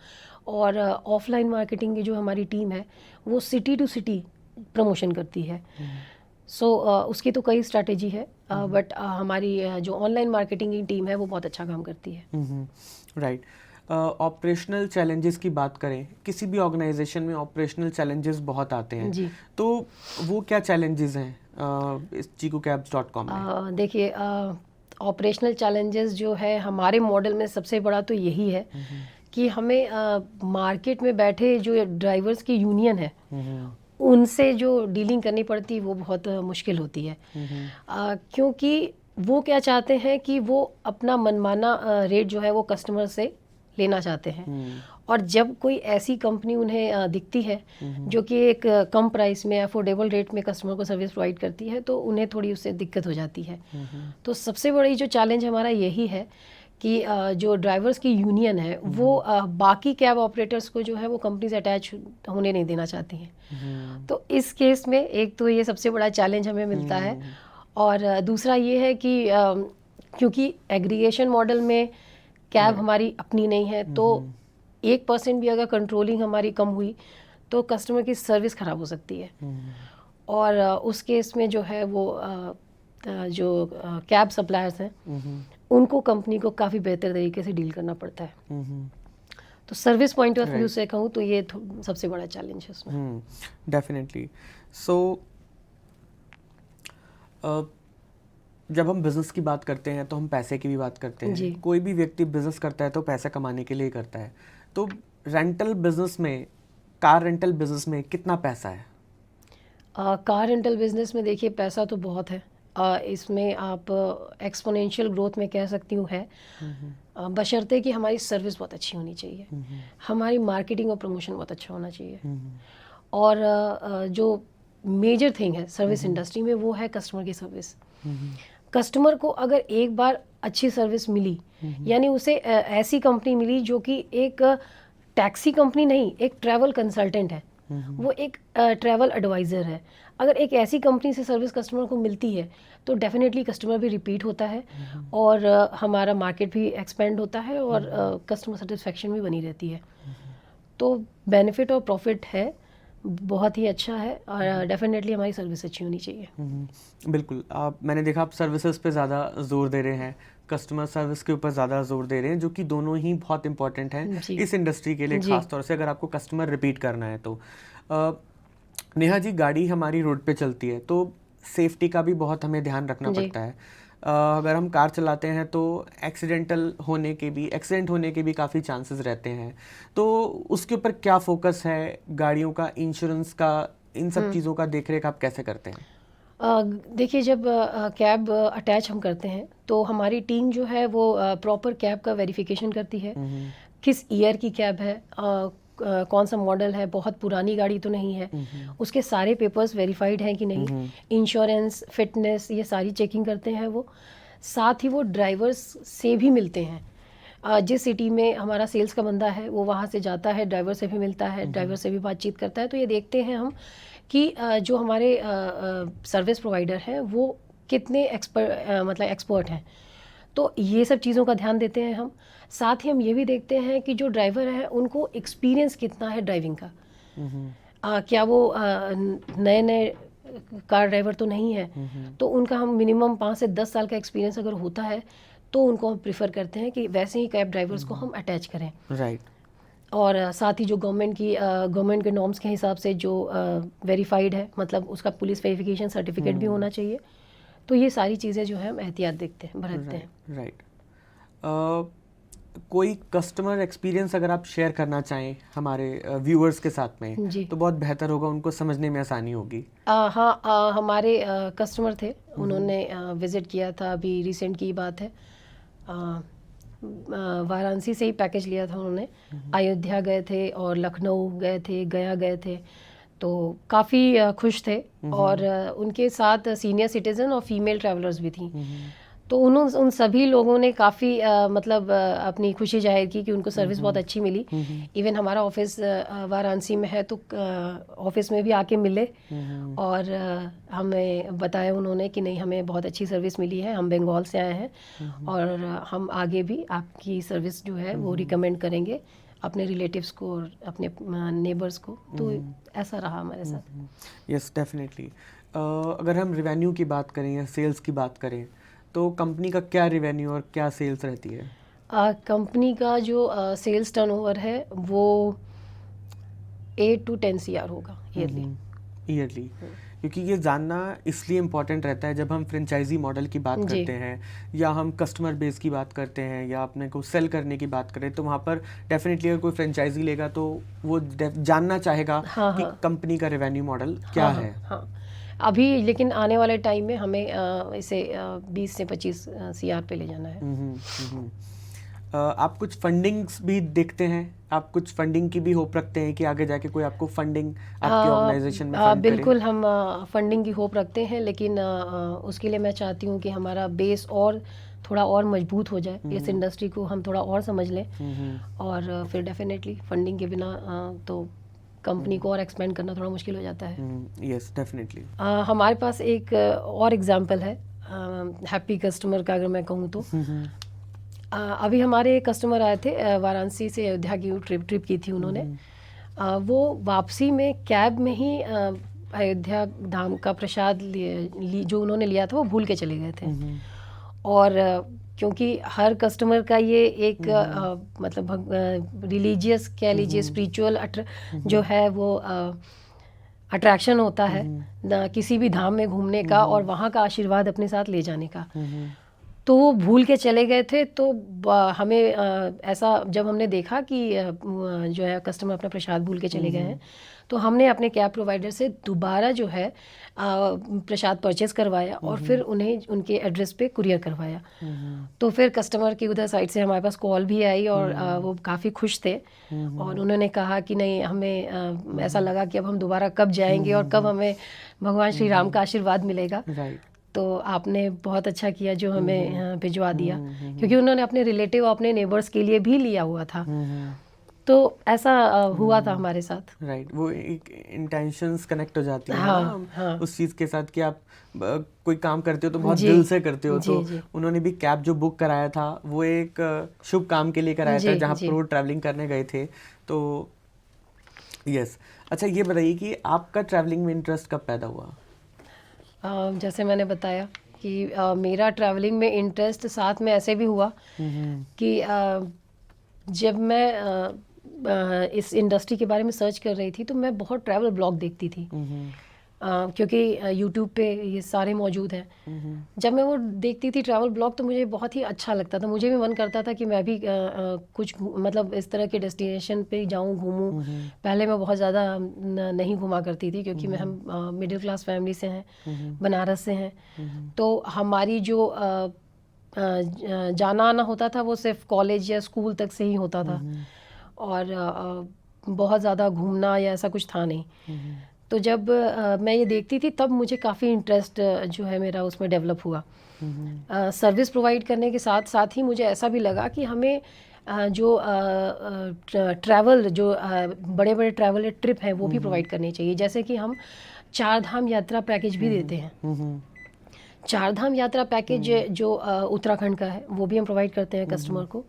और ऑफलाइन मार्केटिंग की जो हमारी टीम है वो सिटी टू सिटी प्रमोशन करती है। सो उसकी तो कई स्ट्रैटेजी है, बट हमारी जो ऑनलाइन मार्केटिंग की टीम है वो बहुत अच्छा काम करती है। राइट। ऑपरेशनल चैलेंजेस की बात करें, किसी भी ऑर्गेनाइजेशन में ऑपरेशनल चैलेंजेस बहुत आते हैं जी। तो वो क्या चैलेंजेस हैं इस chicocabs.com में? देखिए, ऑपरेशनल चैलेंजेस जो है हमारे मॉडल में सबसे बड़ा तो यही है कि हमें मार्केट में बैठे जो ड्राइवर्स की यूनियन है उनसे जो डीलिंग करनी पड़ती है वो बहुत मुश्किल होती है। क्योंकि वो क्या चाहते हैं कि वो अपना मनमाना रेट जो है वो कस्टमर से लेना चाहते हैं। और जब कोई ऐसी कंपनी उन्हें दिखती है जो कि एक कम प्राइस में अफोर्डेबल रेट में कस्टमर को सर्विस प्रोवाइड करती है तो उन्हें थोड़ी उससे दिक्कत हो जाती है। तो सबसे बड़ी जो चैलेंज हमारा यही है कि जो ड्राइवर्स की यूनियन है वो बाकी कैब ऑपरेटर्स को जो है वो कंपनी से अटैच होने नहीं देना चाहती हैं। तो इस केस में एक तो ये सबसे बड़ा चैलेंज हमें मिलता है। और दूसरा ये है कि क्योंकि एग्रीगेशन मॉडल में कैब हमारी अपनी नहीं है तो 1% भी अगर कंट्रोलिंग हमारी कम हुई तो कस्टमर की सर्विस ख़राब हो सकती है। और उस केस में जो है वो जो कैब सप्लायर्स हैं उनको कंपनी को काफ़ी बेहतर तरीके से डील करना पड़ता है। तो सर्विस पॉइंट ऑफ व्यू से कहूँ तो ये सबसे बड़ा चैलेंज है उसमें। डेफिनेटली। सो जब हम बिज़नेस की बात करते हैं तो हम पैसे की भी बात करते हैं। कोई भी व्यक्ति बिज़नेस करता है तो पैसा कमाने के लिए ही करता है। तो रेंटल बिज़नेस में, कार रेंटल बिज़नेस में कितना पैसा है? कार रेंटल बिज़नेस में देखिए पैसा तो बहुत है। इसमें आप एक्सपोनेंशियल ग्रोथ में कह सकती हूँ है, बशर्ते कि हमारी सर्विस बहुत अच्छी होनी चाहिए, हमारी मार्केटिंग और प्रमोशन बहुत अच्छा होना चाहिए। और जो मेजर थिंग है सर्विस इंडस्ट्री में वो है कस्टमर की सर्विस। कस्टमर को अगर एक बार अच्छी सर्विस मिली, यानी उसे ऐसी कंपनी मिली जो कि एक टैक्सी कंपनी नहीं, एक ट्रैवल कंसल्टेंट है, वो एक ट्रैवल एडवाइज़र है, अगर एक ऐसी कंपनी से सर्विस कस्टमर को मिलती है तो डेफिनेटली कस्टमर भी रिपीट होता है और हमारा मार्केट भी एक्सपेंड होता है और कस्टमर सेटिस्फेक्शन भी बनी रहती है। तो बेनिफिट और प्रॉफिट है, बहुत ही अच्छा है और डेफिनेटली हमारी सर्विस अच्छी होनी चाहिए। बिल्कुल। मैंने देखा आप सर्विसेज पे ज़्यादा जोर दे रहे हैं, कस्टमर सर्विस के ऊपर ज़्यादा जोर दे रहे हैं, जो कि दोनों ही बहुत इंपॉर्टेंट हैं इस इंडस्ट्री के लिए, खास तौर से अगर आपको कस्टमर रिपीट करना है तो। नेहा जी, गाड़ी हमारी रोड पे चलती है तो सेफ्टी का भी बहुत हमें ध्यान रखना पड़ता है। अगर हम कार चलाते हैं तो एक्सीडेंट होने के भी काफ़ी चांसेस रहते हैं। तो उसके ऊपर क्या फोकस है? गाड़ियों का, इंश्योरेंस का, इन सब चीज़ों का देखरेख आप कैसे करते हैं? देखिए, जब कैब अटैच हम करते हैं तो हमारी टीम जो है वो प्रॉपर कैब का वेरिफिकेशन करती है, किस ईयर की कैब है, कौन सा मॉडल है, बहुत पुरानी गाड़ी तो नहीं है, उसके सारे पेपर्स वेरीफाइड हैं कि नहीं, इंश्योरेंस, फिटनेस, ये सारी चेकिंग करते हैं वो। साथ ही वो ड्राइवर्स से भी मिलते हैं। जिस सिटी में हमारा सेल्स का बंदा है वो वहाँ से जाता है, ड्राइवर से भी मिलता है, ड्राइवर से भी बातचीत करता है। तो ये देखते हैं हम कि जो हमारे सर्विस प्रोवाइडर हैं वो कितने एक्सपर्ट हैं। तो ये सब चीज़ों का ध्यान देते हैं हम। साथ ही हम ये भी देखते हैं कि जो ड्राइवर हैं उनको एक्सपीरियंस कितना है ड्राइविंग का। क्या वो नए नए कार ड्राइवर तो नहीं है, तो उनका हम मिनिमम 5 से 10 साल का एक्सपीरियंस अगर होता है तो उनको हम प्रिफर करते हैं कि वैसे ही कैब ड्राइवर्स को हम अटैच करें। राइट। और साथ ही जो गवर्नमेंट के नॉर्म्स के हिसाब से जो वेरीफाइड है, मतलब उसका पुलिस वेरिफिकेशन सर्टिफिकेट भी होना चाहिए। तो ये सारी चीज़ें जो है हम एहतियात बरतते हैं। राइट। कोई कस्टमर एक्सपीरियंस अगर आप शेयर करना चाहें हमारे व्यूअर्स के साथ में जी। तो बहुत बेहतर होगा, उनको समझने में आसानी होगी। हाँ, हमारे कस्टमर थे, उन्होंने विज़िट किया था, अभी रिसेंट की बात है। वाराणसी से ही पैकेज लिया था उन्होंने, अयोध्या गए थे और लखनऊ गए थे, गया गए थे, तो काफ़ी खुश थे। और उनके साथ सीनियर सिटीज़न और फीमेल ट्रैवलर्स भी थी। तो उन सभी लोगों ने काफ़ी मतलब अपनी खुशी जाहिर की कि उनको सर्विस बहुत अच्छी मिली। इवन हमारा ऑफिस वाराणसी में है, तो ऑफिस में भी आके मिले और हमें बताया उन्होंने कि नहीं, हमें बहुत अच्छी सर्विस मिली है, हम बंगाल से आए हैं और हम आगे भी आपकी सर्विस जो है वो रिकमेंड करेंगे अपने रिलेटिव्स को और अपने नेबर्स को। तो ऐसा रहा हमारे साथ। Yes, definitely. अगर हम रेवेन्यू की बात करें या सेल्स की बात करें तो कंपनी का क्या रेवेन्यू और क्या सेल्स रहती है? कंपनी का जो सेल्स टर्नओवर है वो 8 to 10 CR होगा ईयरली। क्योंकि ये जानना इसलिए इम्पोर्टेंट रहता है जब हम फ्रेंचाइजी मॉडल की बात जी। करते हैं या हम कस्टमर बेस की बात करते हैं या अपने को सेल करने की बात करें, तो वहाँ पर डेफिनेटली अगर कोई फ्रेंचाइजी लेगा तो वो जानना चाहेगा हाँ, कि हाँ। कंपनी का रेवेन्यू मॉडल क्या हाँ, है। हाँ। अभी लेकिन आने वाले टाइम में हमें इसे 20 से 25 CR पे ले जाना है। आप कुछ फंडिंग्स भी देखते हैं? आप कुछ फंडिंग की भी होप रखते हैं कि आगे जाके कोई आपको फंडिंग आपके ऑर्गेनाइजेशन में फंड करे? बिल्कुल, हम फंडिंग की होप रखते हैं, लेकिन उसके लिए मैं चाहती हूँ कि हमारा बेस और थोड़ा और मजबूत हो जाए, इस इंडस्ट्री को हम थोड़ा और समझ लें और फिर डेफिनेटली फंडिंग के बिना तो कंपनी को और एक्सपेंड करना थोड़ा मुश्किल हो जाता है। Yes, definitely. हमारे पास एक और एग्जांपल है हैप्पी कस्टमर का, अगर मैं कहूँ तो। अभी हमारे एक कस्टमर आए थे, वाराणसी से अयोध्या की ट्रिप की थी उन्होंने। वो वापसी में कैब में ही अयोध्या धाम का प्रसाद जो उन्होंने लिया था वो भूल के चले गए थे। और क्योंकि हर कस्टमर का ये एक मतलब रिलीजियस कह लीजिए, स्पिरिचुअल जो है वो अट्रैक्शन होता है ना, किसी भी धाम में घूमने का और वहाँ का आशीर्वाद अपने साथ ले जाने का। तो वो भूल के चले गए थे, तो हमें ऐसा जब हमने देखा कि जो है कस्टमर अपना प्रसाद भूल के चले गए हैं, तो हमने अपने कैब प्रोवाइडर से दोबारा जो है प्रसाद परचेज करवाया और फिर उन्हें उनके एड्रेस पे कुरियर करवाया। तो फिर कस्टमर की उधर साइड से हमारे पास कॉल भी आई और वो काफ़ी खुश थे और उन्होंने कहा कि नहीं, हमें ऐसा लगा कि अब हम दोबारा कब जाएंगे और कब हमें भगवान श्री राम का आशीर्वाद मिलेगा। तो आपने बहुत अच्छा किया जो हमें भिजवा दिया, क्योंकि उन्होंने अपने रिलेटिव और अपने नेबर्स के लिए भी लिया हुआ था। तो ऐसा हुआ था हमारे साथ। राइट, वो एक इंटेंशंस कनेक्ट हो जाती है हाँ, ना हाँ। उस चीज़ के साथ कि आप कोई काम करते हो तो बहुत जी, दिल से करते हो। जी, तो जी। उन्होंने भी कैब जो बुक कराया था वो एक शुभ काम के लिए कराया था, जी, जहाँ जी। पर वो ट्रैवलिंग करने गए थे। तो यस, अच्छा ये बताइए कि आपका ट्रैवलिंग में इंटरेस्ट कब पैदा हुआ? जैसे मैंने बताया कि मेरा ट्रैवलिंग में इंटरेस्ट साथ में ऐसे भी हुआ कि जब मैं इस इंडस्ट्री के बारे में सर्च कर रही थी तो मैं बहुत ट्रैवल ब्लॉग देखती थी, क्योंकि यूट्यूब पे ये सारे मौजूद हैं। जब मैं वो देखती थी ट्रैवल ब्लॉग तो मुझे बहुत ही अच्छा लगता था, मुझे भी मन करता था कि मैं भी कुछ मतलब इस तरह के डेस्टिनेशन पे जाऊं, घूमूं। पहले मैं बहुत ज़्यादा नहीं घुमा करती थी, क्योंकि हम मिडिल क्लास फैमिली से हैं, बनारस से हैं। तो हमारी जो जाना आना होता था वो सिर्फ कॉलेज या स्कूल तक से ही होता था और बहुत ज़्यादा घूमना या ऐसा कुछ था नहीं। तो जब मैं ये देखती थी तब मुझे काफ़ी इंटरेस्ट जो है मेरा उसमें डेवलप हुआ। सर्विस प्रोवाइड करने के साथ साथ ही मुझे ऐसा भी लगा कि हमें जो ट्रैवल जो बड़े बड़े ट्रैवल ट्रिप हैं वो भी प्रोवाइड करने चाहिए। जैसे कि हम 4 धाम यात्रा पैकेज भी देते हैं। 4 धाम यात्रा पैकेज जो उत्तराखंड का है वो भी हम प्रोवाइड करते हैं कस्टमर को,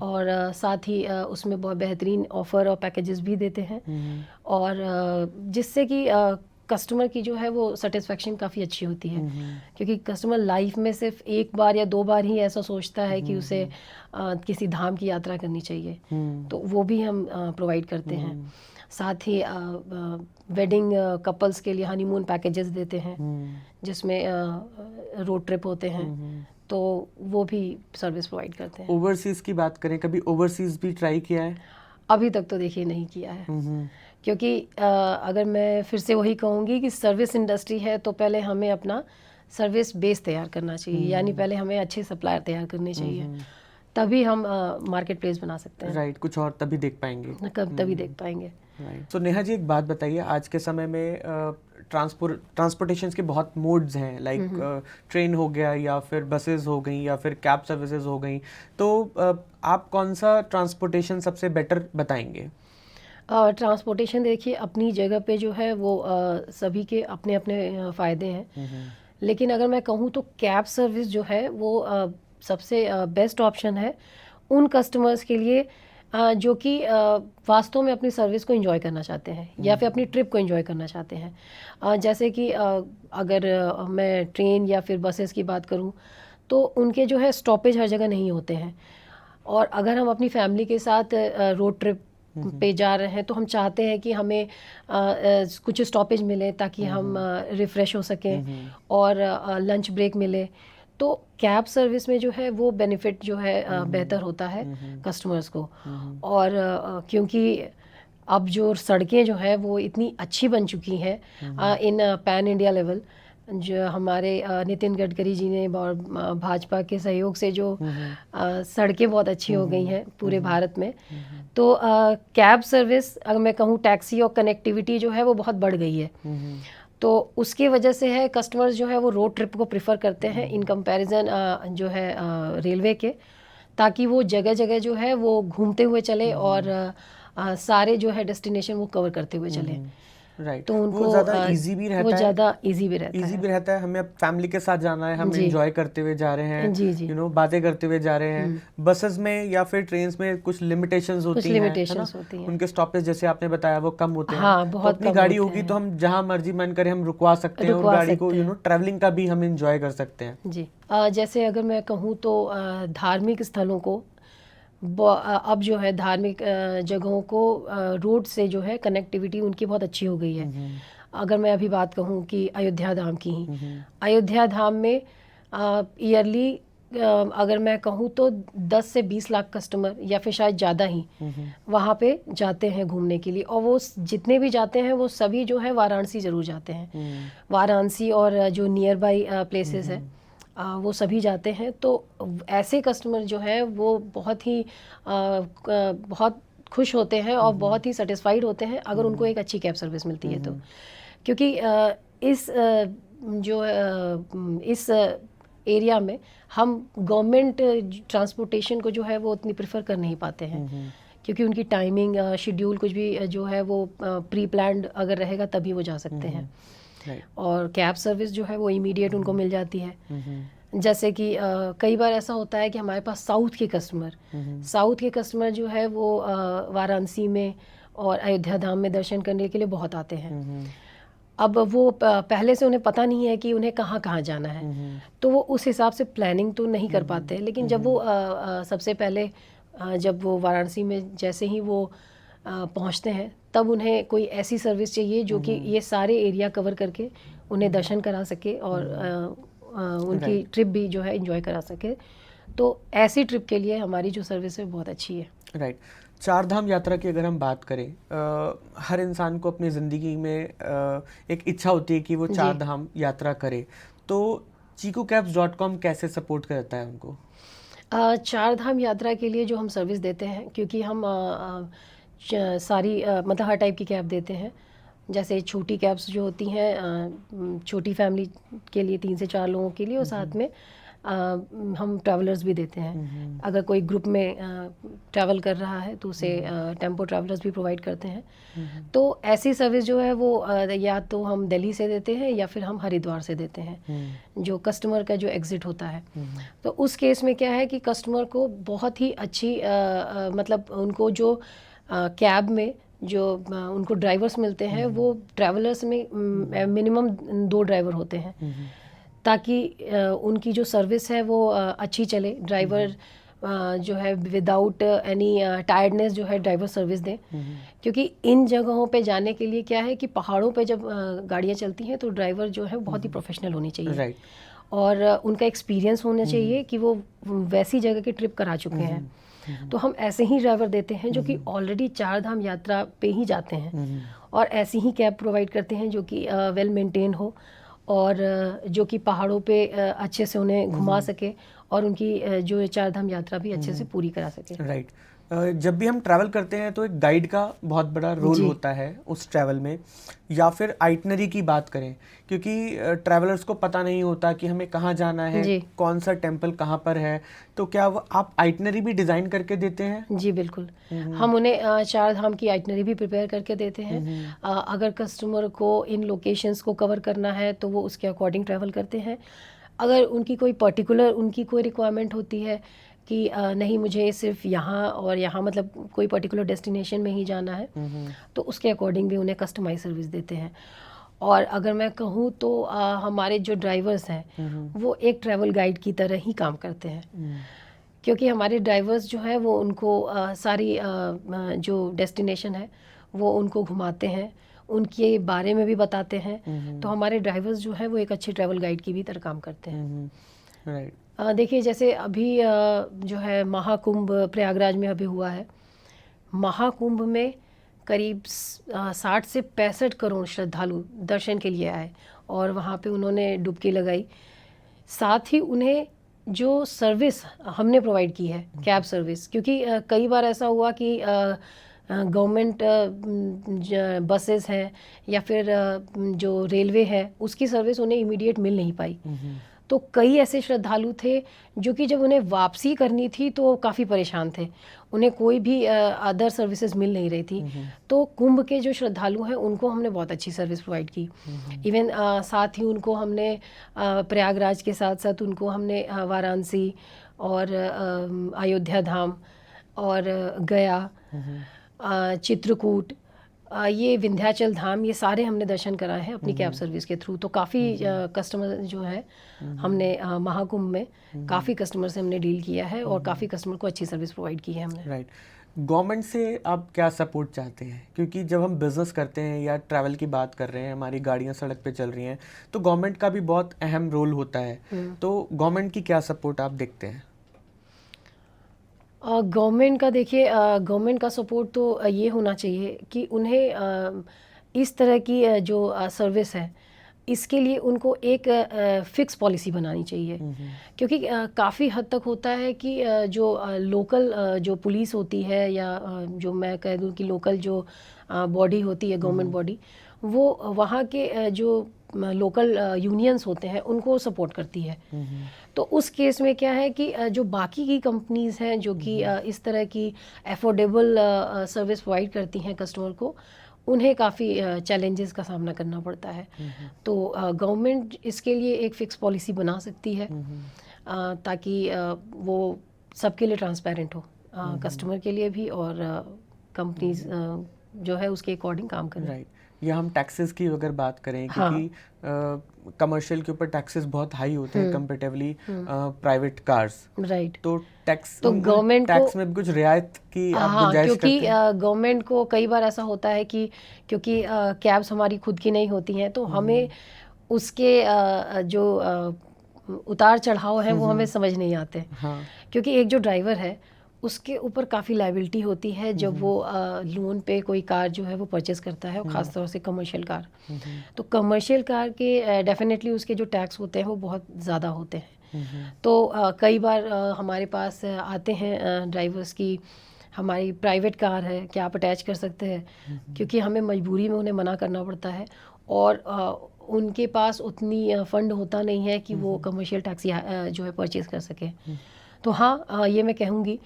और साथ ही उसमें बहुत बेहतरीन ऑफ़र और पैकेजेस भी देते हैं, और जिससे कि कस्टमर की जो है वो सेटिस्फेक्शन काफ़ी अच्छी होती है। क्योंकि कस्टमर लाइफ में सिर्फ एक बार या 2 बार ही ऐसा सोचता है कि उसे किसी धाम की यात्रा करनी चाहिए, तो वो भी हम प्रोवाइड करते हैं। साथ ही वेडिंग कपल्स के लिए हनीमून पैकेजेस देते हैं, जिसमें रोड ट्रिप होते हैं। तो वो भी सर्विस प्रोवाइड करते हैं। ओवरसीज़ की बात करें, कभी ओवरसीज़ भी ट्राई किया है? अभी तक तो देखिए नहीं किया है, क्योंकि अगर मैं फिर से वही कहूँगी कि सर्विस इंडस्ट्री है तो पहले हमें अपना सर्विस बेस तैयार करना चाहिए, यानी पहले हमें अच्छे सप्लायर तैयार करने चाहिए, तभी हम मार्केट प्लेस बना सकते हैं। राइट, कुछ और तभी देख पाएंगे। कब तभी देख पाएंगे। राइट। तो नेहा जी, एक बात बताइए, आज के समय में ट्रांसपोर्टेशन के बहुत मोड्स हैं, लाइक ट्रेन हो गया या फिर बसेस हो गई या फिर कैब सर्विसेज हो गई, तो आप कौन सा ट्रांसपोर्टेशन सबसे बेटर बताएंगे? ट्रांसपोर्टेशन देखिए अपनी जगह पे जो है वो सभी के अपने अपने फ़ायदे हैं, लेकिन अगर मैं कहूँ तो कैब सर्विस जो है वो सबसे बेस्ट ऑप्शन है उन कस्टमर्स के लिए जो कि वास्तव में अपनी सर्विस को एंजॉय करना चाहते हैं या फिर अपनी ट्रिप को एंजॉय करना चाहते हैं। जैसे कि अगर मैं ट्रेन या फिर बसेस की बात करूं तो उनके जो है स्टॉपेज हर जगह नहीं होते हैं, और अगर हम अपनी फैमिली के साथ रोड ट्रिप पे जा रहे हैं तो हम चाहते हैं कि हमें कुछ स्टॉपेज मिले ताकि हम रिफ़्रेश हो सकें और लंच ब्रेक मिले। तो कैब सर्विस में जो है वो बेनिफिट जो है बेहतर होता है कस्टमर्स को। और क्योंकि अब जो सड़कें जो है वो इतनी अच्छी बन चुकी हैं इन पैन इंडिया लेवल, जो हमारे नितिन गडकरी जी ने और भाजपा के सहयोग से जो सड़कें बहुत अच्छी हो गई हैं पूरे भारत में, तो कैब सर्विस अगर मैं कहूँ टैक्सी और कनेक्टिविटी जो है वो बहुत बढ़ गई है। तो उसकी वजह से है कस्टमर्स जो है वो रोड ट्रिप को प्रिफ़र करते हैं इन कंपैरिजन जो है रेलवे के, ताकि वो जगह जगह जो है वो घूमते हुए चले और सारे जो है डेस्टिनेशन वो कवर करते हुए चले। राइट, तो उनको वो ज़्यादा इजी भी रहता है, ज़्यादा इजी भी रहता है। हमें फैमिली के साथ जाना है, हम एंजॉय करते हुए जा रहे हैं, जी। बातें करते हुए जा रहे हैं। बसेस में या फिर ट्रेन्स में कुछ लिमिटेशंस होती हैं, उनके स्टॉपेज जैसे आपने बताया वो कम होते हैं। हाँ, बहुत तो अपनी गाड़ी होगी तो हम जहाँ मर्जी मन करे हम रुकवा सकते हैं और गाड़ी को ट्रैवलिंग का भी हम एंजॉय कर सकते हैं। जी। जैसे अगर मैं कहूँ तो धार्मिक स्थलों को अब जो है धार्मिक जगहों को रोड से जो है कनेक्टिविटी उनकी बहुत अच्छी हो गई है। अगर मैं अभी बात कहूँ कि अयोध्या धाम की ही, अयोध्या धाम में ईयरली अगर मैं कहूँ तो 10 से 20 लाख कस्टमर या फिर शायद ज़्यादा ही वहाँ पे जाते हैं घूमने के लिए, और वो जितने भी जाते हैं वो सभी जो है वाराणसी ज़रूर जाते हैं। वाराणसी और जो नियर बाई प्लेसेस है वो सभी जाते हैं। तो ऐसे कस्टमर जो हैं वो बहुत ही बहुत खुश होते हैं और बहुत ही सेटिस्फाइड होते हैं अगर उनको एक अच्छी कैब सर्विस मिलती है तो, क्योंकि इस एरिया में हम गवर्नमेंट ट्रांसपोर्टेशन को जो है वो उतनी प्रेफर कर नहीं पाते हैं, क्योंकि उनकी टाइमिंग शेड्यूल कुछ भी जो है वो प्री प्लान्ड अगर रहेगा तभी वो जा सकते हैं। और कैब सर्विस जो है वो इमीडिएट उनको मिल जाती है। जैसे कि कई बार ऐसा होता है कि हमारे पास साउथ के कस्टमर जो है वो वाराणसी में और अयोध्या धाम में दर्शन करने के लिए बहुत आते हैं। अब वो पहले से उन्हें पता नहीं है कि उन्हें कहाँ कहाँ जाना है, तो वो उस हिसाब से प्लानिंग तो नहीं कर पाते। लेकिन जब वो सबसे पहले जब वो वाराणसी में जैसे ही वो पहुंचते हैं तब उन्हें कोई ऐसी सर्विस चाहिए जो कि ये सारे एरिया कवर करके उन्हें दर्शन करा सके और उनकी ट्रिप भी जो है एंजॉय करा सके। तो ऐसी ट्रिप के लिए हमारी जो सर्विस है बहुत अच्छी है। राइट। चार धाम यात्रा की अगर हम बात करें, हर इंसान को अपनी ज़िंदगी में एक इच्छा होती है कि वो चार धाम यात्रा करे, तो chicocabs.com कैसे सपोर्ट करता है उनको? चार धाम यात्रा के लिए जो हम सर्विस देते हैं, क्योंकि हम सारी मतलब हर टाइप की कैब देते हैं। जैसे छोटी कैब्स जो होती हैं छोटी फैमिली के लिए 3 से 4 लोगों के लिए, और साथ में हम ट्रैवलर्स भी देते हैं। अगर कोई ग्रुप में ट्रैवल कर रहा है तो उसे टेम्पो ट्रैवलर्स भी प्रोवाइड करते हैं। तो ऐसी सर्विस जो है वो या तो हम दिल्ली से देते हैं या फिर हम हरिद्वार से देते हैं, जो कस्टमर का जो एग्ज़िट होता है। तो उस केस में क्या है कि कस्टमर को बहुत ही अच्छी मतलब उनको जो कैब में जो उनको ड्राइवर्स मिलते हैं वो ट्रैवलर्स में मिनिमम 2 ड्राइवर होते हैं, ताकि उनकी जो सर्विस है वो अच्छी चले। ड्राइवर जो है विदाउट एनी टायर्डनेस जो है ड्राइवर सर्विस दें, क्योंकि इन जगहों पे जाने के लिए क्या है कि पहाड़ों पे जब गाड़ियाँ चलती हैं तो ड्राइवर जो है बहुत ही प्रोफेशनल होनी चाहिए। और उनका एक्सपीरियंस होना चाहिए कि वो वैसी जगह की ट्रिप करा चुके हैं। तो हम ऐसे ही ड्राइवर देते हैं जो कि ऑलरेडी 4 धाम यात्रा पे ही जाते हैं, और ऐसी ही कैब प्रोवाइड करते हैं जो कि वेल मेंटेन हो, और जो कि पहाड़ों पे अच्छे से उन्हें घुमा सके, और उनकी जो 4 धाम यात्रा भी अच्छे से पूरी करा सके। राइट। जब भी हम ट्रैवल करते हैं तो एक गाइड का बहुत बड़ा रोल जी। होता है उस ट्रैवल में, या फिर आइटनरी की बात करें, क्योंकि ट्रैवलर्स को पता नहीं होता कि हमें कहाँ जाना है, जी। कौन सा टेम्पल कहाँ पर है, तो क्या आप आइटनरी भी डिज़ाइन करके देते हैं? जी बिल्कुल, हम उन्हें 4 धाम की आइटनरी भी प्रिपेयर करके देते हैं। अगर कस्टमर को इन लोकेशंस को कवर करना है तो वो उसके अकॉर्डिंग ट्रैवल करते हैं। अगर उनकी कोई पर्टिकुलर रिक्वायरमेंट होती है कि नहीं मुझे सिर्फ यहाँ और यहाँ, मतलब कोई पर्टिकुलर डेस्टिनेशन में ही जाना है, तो उसके अकॉर्डिंग भी उन्हें कस्टमाइज सर्विस देते हैं। और अगर मैं कहूँ तो हमारे जो ड्राइवर्स हैं वो एक ट्रैवल गाइड की तरह ही काम करते हैं, क्योंकि हमारे ड्राइवर्स जो है वो उनको सारी जो डेस्टिनेशन है वो उनको घुमाते हैं, उनके बारे में भी बताते हैं। तो हमारे ड्राइवर्स जो है वो एक अच्छे ट्रैवल गाइड की भी तरह काम करते हैं। राइट। देखिए जैसे अभी जो है महाकुंभ प्रयागराज में अभी हुआ है। महाकुंभ में करीब 60 से 65 करोड़ श्रद्धालु दर्शन के लिए आए, और वहाँ पे उन्होंने डुबकी लगाई। साथ ही उन्हें जो सर्विस हमने प्रोवाइड की है, कैब सर्विस, क्योंकि कई बार ऐसा हुआ कि गवर्नमेंट बसेस हैं या फिर जो रेलवे है उसकी सर्विस उन्हें इमीडिएट मिल नहीं पाई। तो कई ऐसे श्रद्धालु थे जो कि जब उन्हें वापसी करनी थी तो वो काफ़ी परेशान थे, उन्हें कोई भी अदर सर्विसेज मिल नहीं रही थी। तो कुंभ के जो श्रद्धालु हैं उनको हमने बहुत अच्छी सर्विस प्रोवाइड की। इवन साथ ही उनको हमने प्रयागराज के साथ साथ उनको हमने वाराणसी और अयोध्या धाम और गया, चित्रकूट, ये विंध्याचल धाम, ये सारे हमने दर्शन कराए हैं अपनी कैब सर्विस के थ्रू। तो काफ़ी कस्टमर जो है हमने महाकुंभ में काफ़ी कस्टमर से हमने डील किया है, और काफ़ी कस्टमर को अच्छी सर्विस प्रोवाइड की है हमने। राइट। गवर्नमेंट से आप क्या सपोर्ट चाहते हैं? क्योंकि जब हम बिजनेस करते हैं या ट्रैवल की बात कर रहे हैं, हमारी गाड़ियां सड़क पे चल रही हैं, तो गवर्नमेंट का भी बहुत अहम रोल होता है। तो गवर्नमेंट की क्या सपोर्ट आप देखते हैं? गवर्नमेंट का देखिए, गवर्नमेंट का सपोर्ट तो ये होना चाहिए कि उन्हें इस तरह की जो सर्विस है इसके लिए उनको एक फिक्स पॉलिसी बनानी चाहिए। क्योंकि काफ़ी हद तक होता है कि जो लोकल जो पुलिस होती है, या जो मैं कह दूँ कि लोकल जो बॉडी होती है, गवर्नमेंट बॉडी, वो वहाँ के जो लोकल यूनियंस होते हैं उनको सपोर्ट करती है। तो उस केस में क्या है कि जो बाकी की कंपनीज हैं जो कि इस तरह की अफोर्डेबल सर्विस प्रोवाइड करती हैं कस्टमर को, उन्हें काफ़ी चैलेंजेस का सामना करना पड़ता है। तो गवर्नमेंट इसके लिए एक फ़िक्स पॉलिसी बना सकती है ताकि वो सबके लिए ट्रांसपेरेंट हो, कस्टमर के लिए भी और कंपनीज जो है उसके अकॉर्डिंग काम करें। राइट। या हम टैक्सेस की अगर बात करें, क्योंकि कमर्शियल के ऊपर टैक्सेस बहुत हाई होते हैं कंपेरेटिवली प्राइवेट कार्स। राइट। तो टैक्स, तो गवर्नमेंट टैक्स में भी कुछ रियायत की आप गुंजाइश करते हैं? क्योंकि गवर्नमेंट को कई बार ऐसा होता है कि क्योंकि कैब्स हमारी खुद की नहीं होती हैं, तो हमें उसके जो उतार चढ़ाव हैं वो हमें समझ नहीं आते। हाँ। क्योंकि एक जो ड्राइवर है उसके ऊपर काफ़ी लायबिलिटी होती है जब वो लोन पे कोई कार जो है वो परचेस करता है, और ख़ास तौर से कमर्शियल कार। तो कमर्शियल कार के डेफिनेटली उसके जो टैक्स होते हैं वो बहुत ज़्यादा होते हैं। तो कई बार हमारे पास आते हैं ड्राइवर्स की हमारी प्राइवेट कार है, क्या आप अटैच कर सकते हैं, क्योंकि हमें मजबूरी में उन्हें मना करना पड़ता है, और उनके पास उतनी फ़ंड होता नहीं है कि वो कमर्शियल टैक्सी जो है परचेज़ कर सके। तो हाँ, ये मैं कहूँगी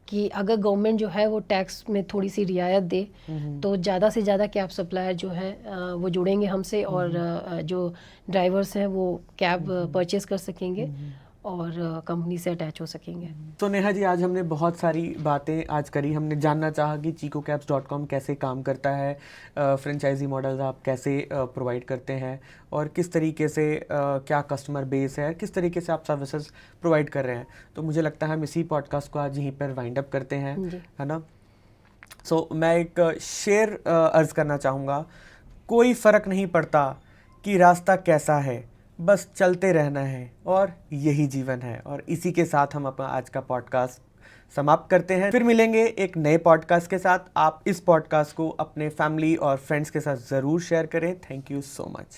कि अगर गवर्नमेंट जो है वो टैक्स में थोड़ी सी रियायत दे तो ज़्यादा से ज़्यादा कैब सप्लायर जो है वो जुड़ेंगे हमसे, और जो ड्राइवर्स हैं वो कैब परचेस कर सकेंगे और कंपनी से अटैच हो सकेंगे। तो नेहा जी, आज हमने बहुत सारी बातें आज करी। हमने जानना चाहा कि chicocabs.com कैसे काम करता है, फ्रेंचाइजी मॉडल्स आप कैसे प्रोवाइड करते हैं, और किस तरीके से क्या कस्टमर बेस है, किस तरीके से आप सर्विसेज प्रोवाइड कर रहे हैं। तो मुझे लगता है हम इसी पॉडकास्ट को आज यहीं पर वाइंड अप करते हैं, है ना। सो मैं एक शेर अर्ज करना चाहूँगा, कोई फ़र्क नहीं पड़ता कि रास्ता कैसा है, बस चलते रहना है और यही जीवन है। और इसी के साथ हम अपना आज का पॉडकास्ट समाप्त करते हैं। फिर मिलेंगे एक नए पॉडकास्ट के साथ। आप इस पॉडकास्ट को अपने फैमिली और फ्रेंड्स के साथ ज़रूर शेयर करें। Thank you so much.